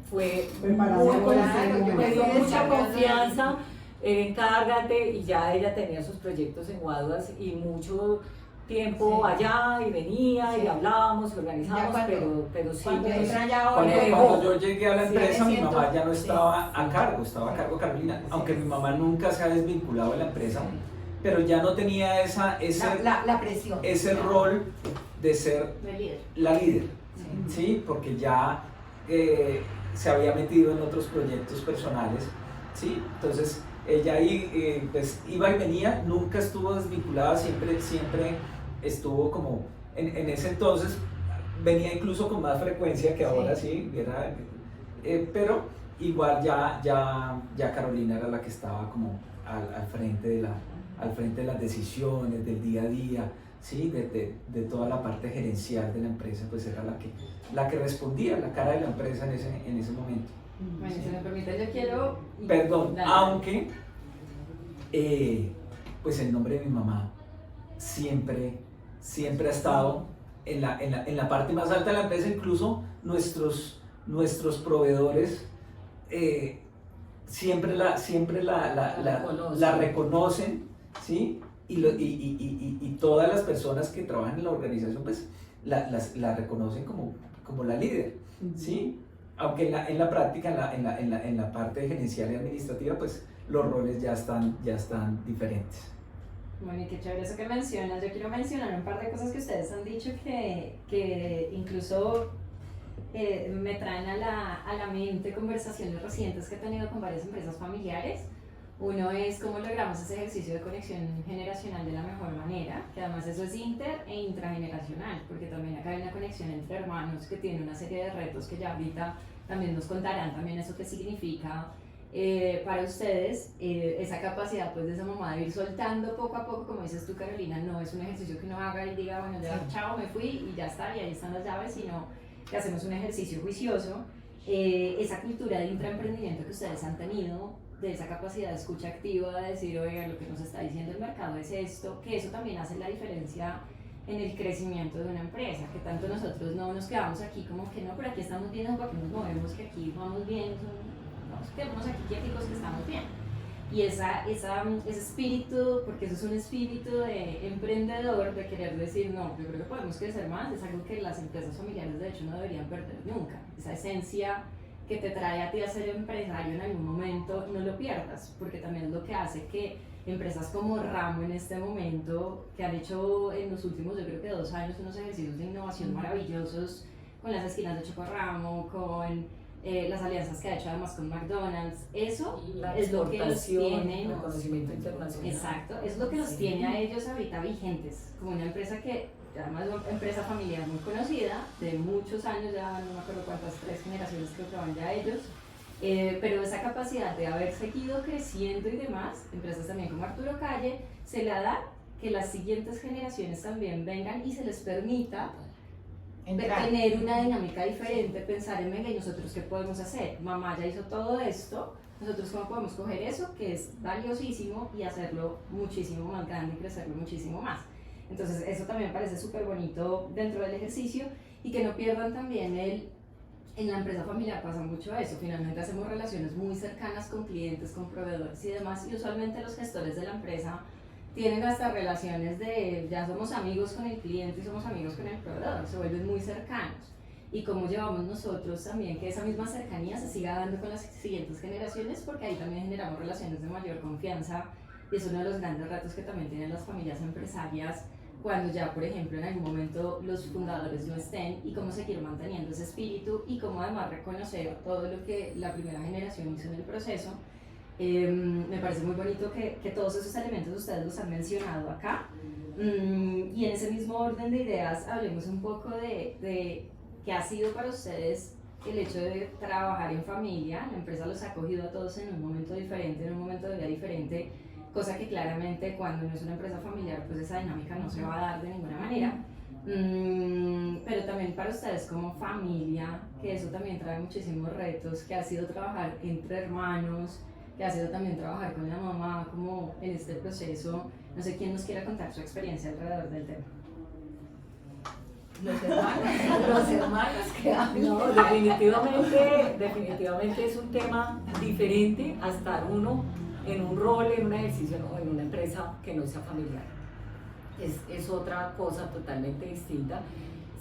Fue Preparación, muy claro, yo me dio me mucha desarrollando confianza, encárgate, y ya ella tenía sus proyectos en Guaduas y mucho tiempo Sí. allá, y venía Sí. y hablábamos y organizábamos, Ya pero sí. Cuando me- entra ya Cuando, ahora, cuando yo llegué a la Sí, empresa, me mi siento- mamá ya no sí, estaba a sí. cargo, estaba a cargo Carolina, Sí, aunque sí. mi mamá nunca se ha desvinculado de la empresa, pero ya no tenía la presión. ese rol de ser De líder. la líder, Sí. ¿sí? Porque ya se había metido en otros proyectos personales, ¿sí? Entonces ella ahí pues iba y venía, nunca estuvo desvinculada, siempre estuvo como, en ese entonces venía incluso con más frecuencia que ahora, sí, pero igual ya Carolina era la que estaba como al frente de las decisiones del día a día, ¿sí? De toda la parte gerencial de la empresa, pues era la que respondía, la cara de la empresa en ese momento. Bueno, ¿Sí? si me permite, yo quiero... Perdón, Dale. aunque pues el nombre de mi mamá siempre ha estado en la parte más alta de la empresa. Incluso nuestros proveedores siempre la reconocen, ¿sí? Y todas las personas que trabajan en la organización pues la reconocen como la líder, ¿sí? Aunque en la práctica, en la parte gerencial y administrativa, pues los roles ya están diferentes. Bueno, y qué chévere eso que mencionas. Yo quiero mencionar un par de cosas que ustedes han dicho que incluso me traen a la mente conversaciones recientes que he tenido con varias empresas familiares. Uno es cómo logramos ese ejercicio de conexión generacional de la mejor manera, que además eso es inter e intrageneracional, porque también acá hay una conexión entre hermanos que tiene una serie de retos que ya ahorita también nos contarán también eso que significa para ustedes, esa capacidad pues de esa mamá de ir soltando poco a poco, como dices tú, Carolina. No es un ejercicio que uno haga y diga, bueno, ya chao, me fui y ya está, y ahí están las llaves, sino que hacemos un ejercicio juicioso. Esa cultura de intraemprendimiento que ustedes han tenido, de esa capacidad de escucha activa, de decir, oiga, lo que nos está diciendo el mercado es esto, que eso también hace la diferencia en el crecimiento de una empresa, que tanto nosotros no nos quedamos aquí como que no, pero aquí estamos viendo para que nos movemos, que aquí vamos bien, nos quedamos aquí quieticos que estamos bien. Y ese espíritu, porque eso es un espíritu de emprendedor, de querer decir, no, yo creo que podemos crecer más, es algo que las empresas familiares de hecho no deberían perder nunca. Esa esencia que te trae a ti a ser empresario en algún momento, no lo pierdas, porque también es lo que hace que empresas como Ramo en este momento, que han hecho en los últimos, yo creo que 2 años, unos ejercicios de innovación maravillosos con las esquinas de Chocorramo, con las alianzas que ha hecho además con McDonald's, eso es lo que los tiene, el reconocimiento internacional. Exacto, es lo que los tiene a ellos ahorita vigentes, como una empresa que además es una empresa familiar muy conocida, de muchos años, ya no me acuerdo cuántas, 3 generaciones creo que van ya ellos, pero esa capacidad de haber seguido creciendo y demás, empresas también como Arturo Calle, se la da que las siguientes generaciones también vengan y se les permita tener una dinámica diferente, pensar en, venga, ¿y nosotros qué podemos hacer? Mamá ya hizo todo esto, nosotros cómo podemos coger eso, que es valiosísimo, y hacerlo muchísimo más grande y crecerlo muchísimo más. Entonces eso también parece súper bonito dentro del ejercicio, y que no pierdan también en la empresa familiar pasa mucho eso, finalmente hacemos relaciones muy cercanas con clientes, con proveedores y demás, y usualmente los gestores de la empresa tienen hasta relaciones de ya somos amigos con el cliente y somos amigos con el proveedor, se vuelven muy cercanos. Y cómo llevamos nosotros también que esa misma cercanía se siga dando con las siguientes generaciones, porque ahí también generamos relaciones de mayor confianza, y es uno de los grandes retos que también tienen las familias empresarias cuando ya, por ejemplo, en algún momento los fundadores no estén, y cómo seguir manteniendo ese espíritu y cómo además reconocer todo lo que la primera generación hizo en el proceso. Me parece muy bonito que todos esos elementos ustedes los han mencionado acá, y en ese mismo orden de ideas hablemos un poco de qué ha sido para ustedes el hecho de trabajar en familia. La empresa los ha acogido a todos en un momento diferente, en un momento de vida diferente, cosa que claramente cuando no es una empresa familiar pues esa dinámica no se va a dar de ninguna manera. Pero también para ustedes como familia, que eso también trae muchísimos retos, que ha sido trabajar entre hermanos, que ha sido también trabajar con la mamá como en este proceso. No sé quién nos quiera contar su experiencia alrededor del tema. Los hermanos que hablan. No, definitivamente es un tema diferente a estar uno en un rol, en un ejercicio, no, en una empresa que no sea familiar. Es otra cosa totalmente distinta.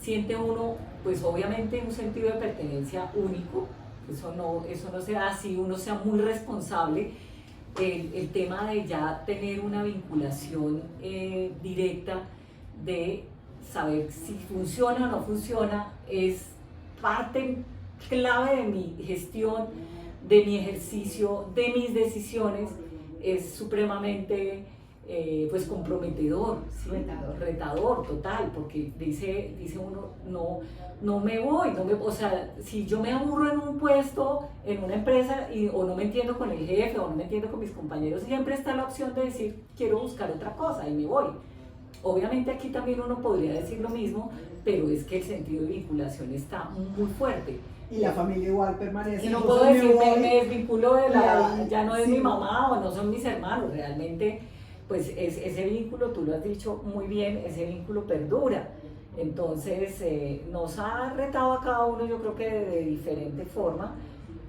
Siente uno, pues obviamente un sentido de pertenencia único. Eso no se da si uno sea muy responsable. El tema de ya tener una vinculación directa, de saber si funciona o no funciona, es parte clave de mi gestión, de mi ejercicio, de mis decisiones. Es supremamente pues comprometedor, ¿sí? Retador total, porque dice uno, no me voy, o sea, si yo me aburro en un puesto, en una empresa, o no me entiendo con el jefe, o no me entiendo con mis compañeros, siempre está la opción de decir, quiero buscar otra cosa y me voy. Obviamente aquí también uno podría decir lo mismo, pero es que el sentido de vinculación está muy fuerte. Y la familia igual permanece. Y no entonces puedo decir, voy, me desvinculo de ya no es sí. mi mamá o no son mis hermanos, realmente, pues ese vínculo, tú lo has dicho muy bien, ese vínculo perdura. Entonces, nos ha retado a cada uno, yo creo que de diferente forma.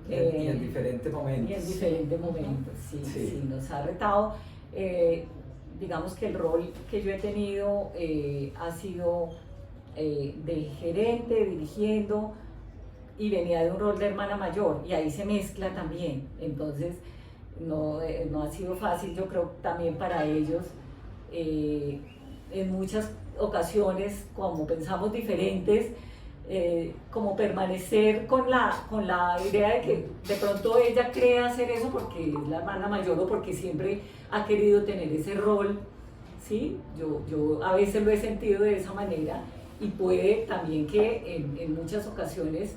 Y en diferentes momentos. Y en diferentes momentos, sí, nos ha retado. Digamos que el rol que yo he tenido ha sido de gerente, dirigiendo, y venía de un rol de hermana mayor, y ahí se mezcla también. Entonces, no ha sido fácil, yo creo, también para ellos. En muchas ocasiones, como pensamos diferentes, como permanecer con la idea de que de pronto ella cree hacer eso porque es la hermana mayor o porque siempre ha querido tener ese rol, ¿sí? Yo a veces lo he sentido de esa manera, y puede también que en muchas ocasiones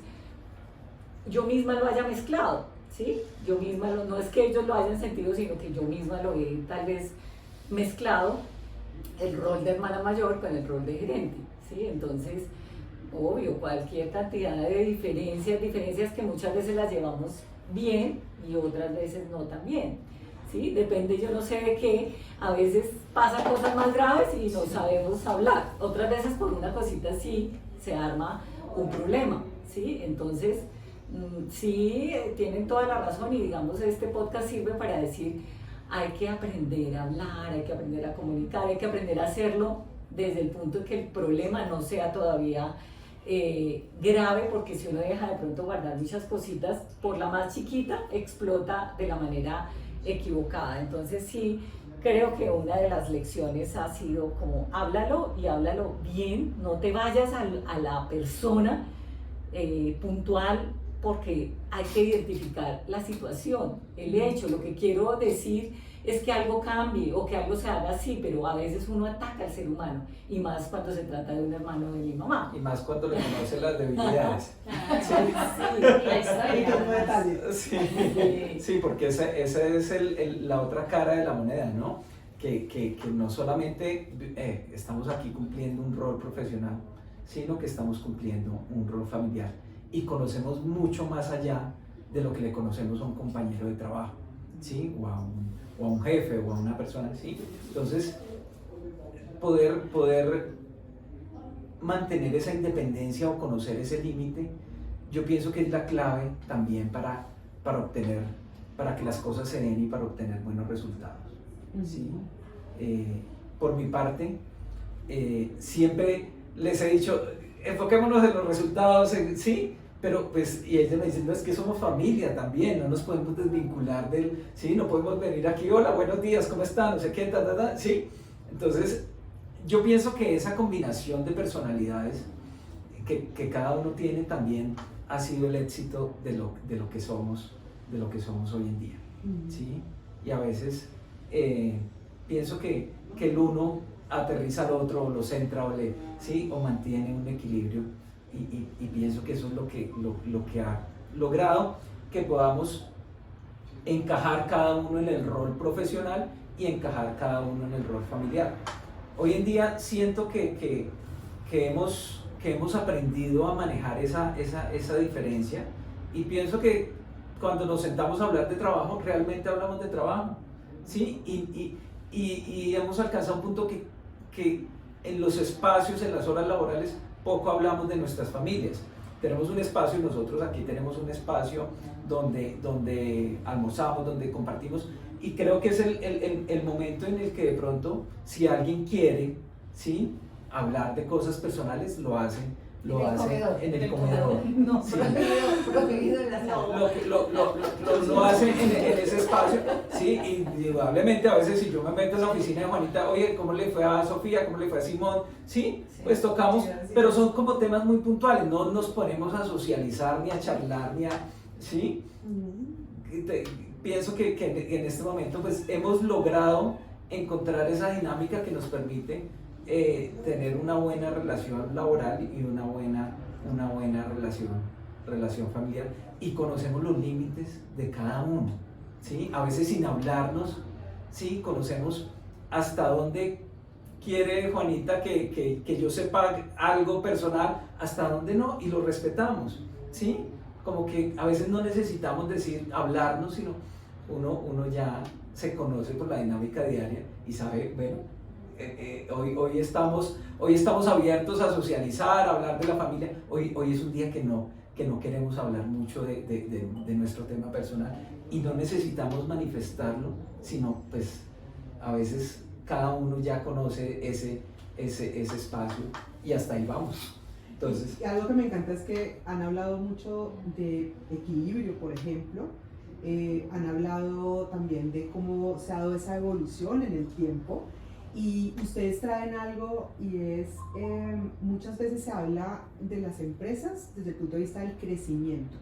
yo misma lo haya mezclado, ¿sí? Yo misma, no es que ellos lo hayan sentido, sino que yo misma lo he tal vez mezclado, el rol de hermana mayor con el rol de gerente, ¿sí? Entonces, obvio, cualquier cantidad de diferencias que muchas veces las llevamos bien y otras veces no tan bien, ¿sí? Depende, yo no sé de qué, a veces pasan cosas más graves y no sabemos hablar, otras veces por una cosita así se arma un problema, ¿sí? Entonces, sí, tienen toda la razón, y digamos, este podcast sirve para decir, hay que aprender a hablar, hay que aprender a comunicar, hay que aprender a hacerlo desde el punto de que el problema no sea todavía grave, porque si uno deja de pronto guardar muchas cositas, por la más chiquita explota de la manera equivocada. Entonces sí, creo que una de las lecciones ha sido como háblalo, y háblalo bien, no te vayas a la persona puntual, porque hay que identificar la situación, el hecho. Lo que quiero decir es que algo cambie o que algo se haga así, pero a veces uno ataca al ser humano, y más cuando se trata de un hermano de mi mamá. Y más cuando le conoce las debilidades. Sí, porque esa es la otra cara de la moneda, ¿no? Que no solamente estamos aquí cumpliendo un rol profesional, sino que estamos cumpliendo un rol familiar, y conocemos mucho más allá de lo que le conocemos a un compañero de trabajo, ¿sí? O a un jefe o a una persona, ¿sí? Entonces, poder mantener esa independencia o conocer ese límite, yo pienso que es la clave también para que las cosas se den y para obtener buenos resultados, ¿sí? Por mi parte, siempre les he dicho, enfoquémonos en los resultados, ¿sí? Pero pues, y ellos me dicen, no, es que somos familia también, no nos podemos desvincular del, ¿sí? No podemos venir aquí, hola, buenos días, ¿cómo están? No sé qué, ¿sí? Entonces, yo pienso que esa combinación de personalidades que cada uno tiene también ha sido el éxito de lo que somos hoy en día, ¿sí? Y a veces pienso que el uno aterriza al otro, o lo centra, ¿sí? O mantiene un equilibrio, y pienso que eso es lo que ha logrado que podamos encajar cada uno en el rol profesional y encajar cada uno en el rol familiar. Hoy en día siento que hemos aprendido a manejar esa diferencia, y pienso que cuando nos sentamos a hablar de trabajo, realmente hablamos de trabajo, ¿sí? Y hemos alcanzado un punto que en los espacios, en las horas laborales, poco hablamos de nuestras familias. Tenemos un espacio, y nosotros aquí tenemos un espacio donde almorzamos, donde compartimos, y creo que es el momento en el que de pronto, si alguien quiere, ¿sí?, hablar de cosas personales, lo hace en el comedor. No, sí. prohibido en la sala. Lo hacen en ese espacio, ¿sí? Indudablemente, a veces si yo me meto en la oficina de Juanita, oye, ¿cómo le fue a Sofía? ¿Cómo le fue a Simón? ¿Sí? Pues tocamos, pero son como temas muy puntuales, no nos ponemos a socializar, ni a charlar, ni a, ¿sí? Pienso que en este momento pues hemos logrado encontrar esa dinámica que nos permite tener una buena relación laboral y una buena relación familiar, y conocemos los límites de cada uno, ¿sí? A veces sin hablarnos, ¿sí? Conocemos hasta dónde quiere Juanita que yo sepa algo personal, hasta dónde no, y lo respetamos, ¿sí? Como que a veces no necesitamos hablarnos, sino uno ya se conoce por la dinámica diaria y sabe, bueno, hoy estamos abiertos a socializar, a hablar de la familia. Hoy es un día que no queremos hablar mucho de nuestro tema personal y no necesitamos manifestarlo, sino pues a veces cada uno ya conoce ese espacio y hasta ahí vamos. Entonces, y algo que me encanta es que han hablado mucho de equilibrio, por ejemplo. Han hablado también de cómo se ha dado esa evolución en el tiempo, y ustedes traen algo, y es muchas veces se habla de las empresas desde el punto de vista del crecimiento,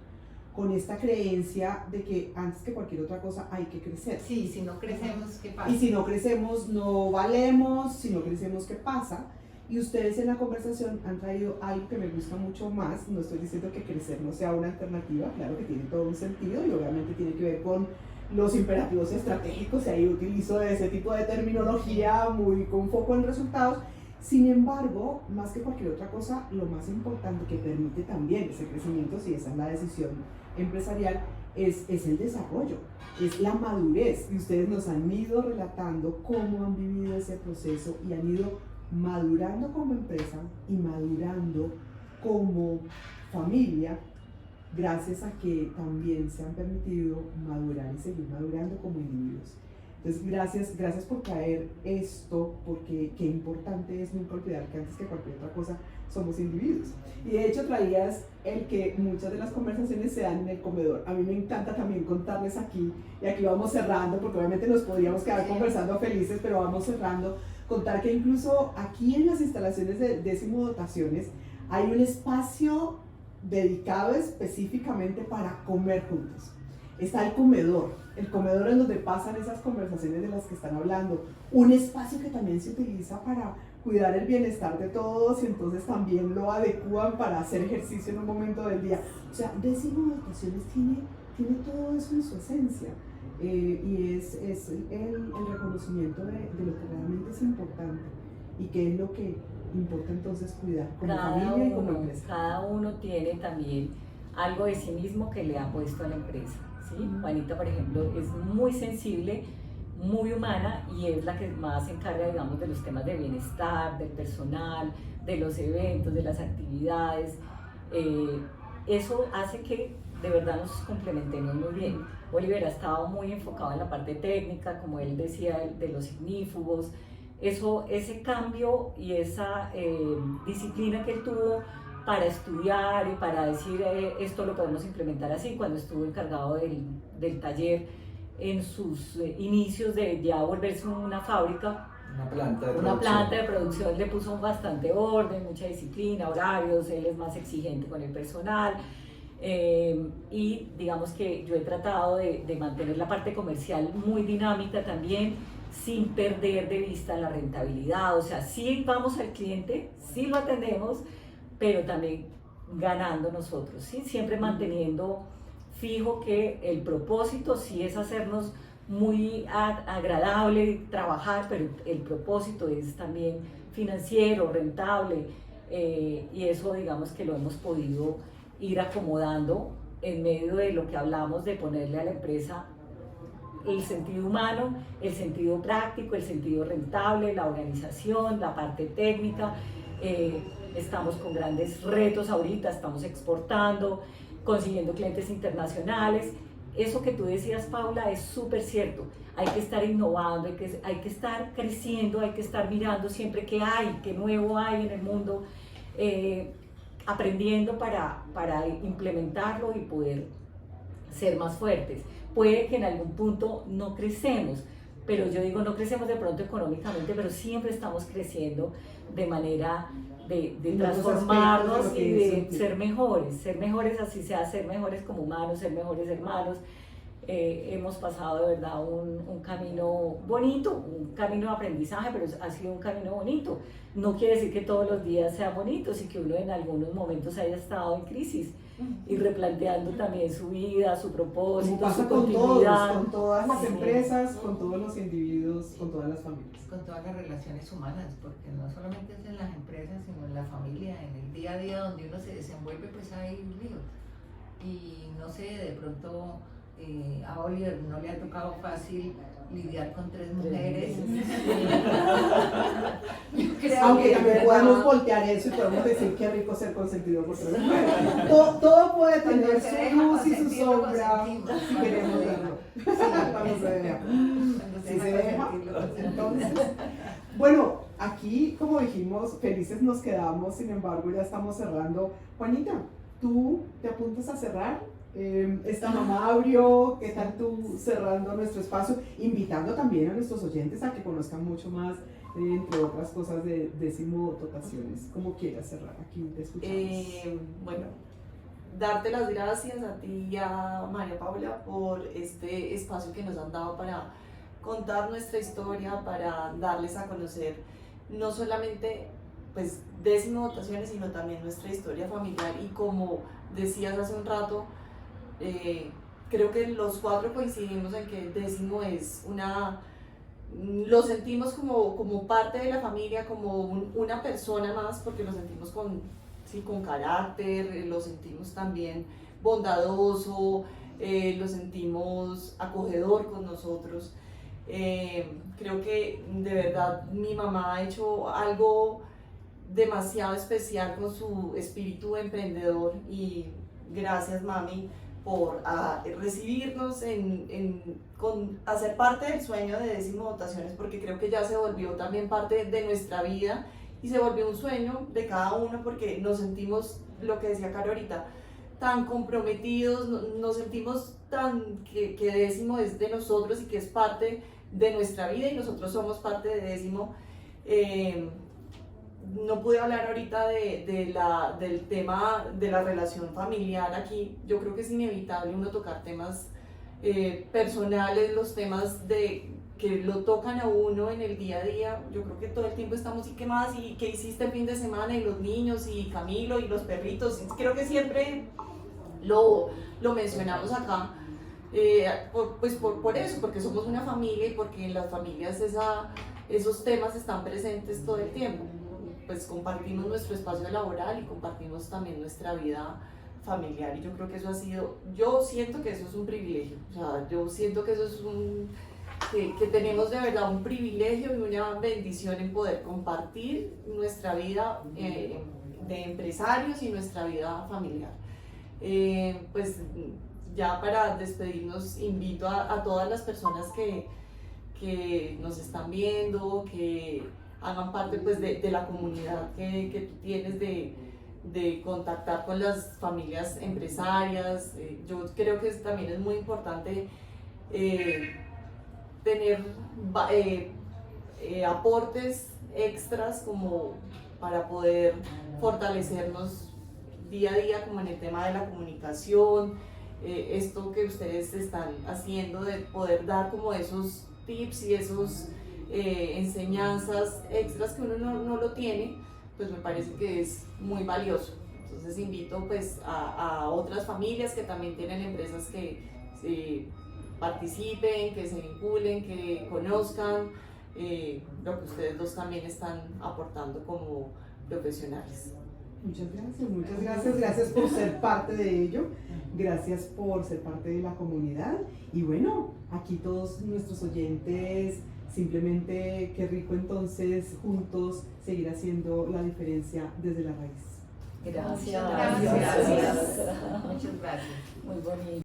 con esta creencia de que antes que cualquier otra cosa hay que crecer. Sí, si no crecemos, ¿qué pasa? Y si no crecemos no valemos, si no crecemos, ¿qué pasa? Y ustedes en la conversación han traído algo que me gusta mucho más. No estoy diciendo que crecer no sea una alternativa, claro que tiene todo un sentido y obviamente tiene que ver con los imperativos estratégicos, y ahí utilizo ese tipo de terminología muy con foco en resultados. Sin embargo, más que cualquier otra cosa, lo más importante que permite también ese crecimiento, si esa es la decisión empresarial, es el desarrollo, es la madurez. Y ustedes nos han ido relatando cómo han vivido ese proceso y han ido madurando como empresa y madurando como familia, gracias a que también se han permitido madurar y seguir madurando como individuos. Entonces, gracias por traer esto, porque qué importante es nunca olvidar que antes que cualquier otra cosa somos individuos. Y de hecho traías el que muchas de las conversaciones se dan en el comedor. A mí me encanta también contarles aquí, y aquí vamos cerrando, porque obviamente nos podríamos quedar conversando felices, pero vamos cerrando, contar que incluso aquí en las instalaciones de Décimo Dotaciones hay un espacio dedicado específicamente para comer juntos. Está el comedor en donde pasan esas conversaciones de las que están hablando, un espacio que también se utiliza para cuidar el bienestar de todos, y entonces también lo adecúan para hacer ejercicio en un momento del día. O sea, Décimo Dotaciones tiene todo eso en su esencia, y es el reconocimiento de lo que realmente es importante y qué es lo que importa entonces cuidar como familia y como empresa. Cada uno tiene también algo de sí mismo que le ha puesto a la empresa, ¿sí? Juanita, por ejemplo, es muy sensible, muy humana, y es la que más se encarga, digamos, de los temas de bienestar, del personal, de los eventos, de las actividades. Eso hace que de verdad nos complementemos muy bien. Oliver ha estado muy enfocado en la parte técnica, como él decía, de los ignífugos. Ese cambio y esa disciplina que él tuvo para estudiar y para decir esto lo podemos implementar así, cuando estuvo encargado del taller en sus inicios de ya volverse una fábrica, una planta de producción, le puso bastante orden, mucha disciplina, horarios, él es más exigente con el personal. Y digamos que yo he tratado de mantener la parte comercial muy dinámica también, sin perder de vista la rentabilidad. O sea, sí vamos al cliente, sí lo atendemos, pero también ganando nosotros, ¿sí? Siempre manteniendo fijo que el propósito sí es hacernos muy agradable trabajar, pero el propósito es también financiero, rentable, y eso digamos que lo hemos podido ir acomodando en medio de lo que hablamos de ponerle a la empresa el sentido humano, el sentido práctico, el sentido rentable, la organización, la parte técnica. Estamos con grandes retos ahorita, estamos exportando, consiguiendo clientes internacionales. Eso que tú decías, Paula, es súper cierto. Hay que estar innovando, hay que estar creciendo, hay que estar mirando siempre qué nuevo hay en el mundo, aprendiendo para implementarlo y poder ser más fuertes. Puede que en algún punto no crecemos, pero yo digo no crecemos de pronto económicamente, pero siempre estamos creciendo de manera de transformarnos y de ser mejores, así sea, ser mejores como humanos, ser mejores hermanos, hemos pasado de verdad un camino bonito, un camino de aprendizaje, pero ha sido un camino bonito. No quiere decir que todos los días sean bonitos y que uno en algunos momentos haya estado en crisis y replanteando también su vida, su propósito, Como pasa su con todos, continuidad. con todas las Sí. empresas, con todos los individuos, con todas las familias. Con todas las relaciones humanas, porque no solamente es en las empresas, sino en la familia, en el día a día donde uno se desenvuelve, pues hay líos. Y no sé, de pronto a Oliver no le ha tocado fácil lidiar con 3 mujeres. Yo creo Aunque que también es podemos verdad. voltear eso y podemos decir qué rico ser consentido por 3 mujeres. Todo puede Cuando tener se su deja luz y su consentir, lo sombra, consentimos. si queremos verlo. Cuando se deja. Cuando Si se deja, consentir, lo entonces. Bueno, aquí, como dijimos, felices nos quedamos, sin embargo, ya estamos cerrando. Juanita, ¿tú te apuntas a cerrar? Esta mamá abrió, ¿qué tal tú cerrando nuestro espacio? Invitando también a nuestros oyentes a que conozcan mucho más, entre otras cosas, de Décimo Dotaciones. Como quieras cerrar, aquí te escuchamos. Bueno, darte las gracias a ti y a María Paula por este espacio que nos han dado para contar nuestra historia, para darles a conocer no solamente pues Décimo Dotaciones, sino también nuestra historia familiar. Y como decías hace un rato, creo que los 4 coincidimos en que Décimo es lo sentimos como parte de la familia, como una persona más, porque lo sentimos con carácter, lo sentimos también bondadoso, lo sentimos acogedor con nosotros. Creo que de verdad mi mamá ha hecho algo demasiado especial con su espíritu emprendedor, y gracias, mami, por recibirnos con hacer parte del sueño de Décimo Dotaciones, porque creo que ya se volvió también parte de nuestra vida y se volvió un sueño de cada uno, porque nos sentimos, lo que decía Caro ahorita, tan comprometidos, nos sentimos que Décimo es de nosotros y que es parte de nuestra vida, y nosotros somos parte de Décimo. No pude hablar ahorita del tema de la relación familiar aquí. Yo creo que es inevitable uno tocar temas personales, los temas que lo tocan a uno en el día a día. Yo creo que todo el tiempo estamos, ¿y qué más? ¿Y qué hiciste el fin de semana? Y los niños, y Camilo, y los perritos. Creo que siempre lo mencionamos acá, por eso, porque somos una familia y porque en las familias esos temas están presentes todo el tiempo. Pues compartimos nuestro espacio laboral y compartimos también nuestra vida familiar, y yo creo que eso yo siento que eso es un privilegio. O sea, yo siento que eso es que tenemos de verdad un privilegio y una bendición en poder compartir nuestra vida de empresarios y nuestra vida familiar. Pues ya para despedirnos, invito a todas las personas que nos están viendo, que hagan parte pues de la comunidad que tú tienes de contactar con las familias empresarias. Yo creo que también es muy importante tener aportes extras como para poder fortalecernos día a día, como en el tema de la comunicación, esto que ustedes están haciendo de poder dar como esos tips y esos enseñanzas extras que uno no lo tiene, pues me parece que es muy valioso. Entonces invito pues a otras familias que también tienen empresas que participen, que se vinculen, que conozcan lo que ustedes dos también están aportando como profesionales. Muchas gracias por ser parte de ello, gracias por ser parte de la comunidad, y bueno, aquí todos nuestros oyentes, simplemente qué rico entonces juntos seguir haciendo la diferencia desde la raíz. Gracias. Muchas gracias. Muy bonito.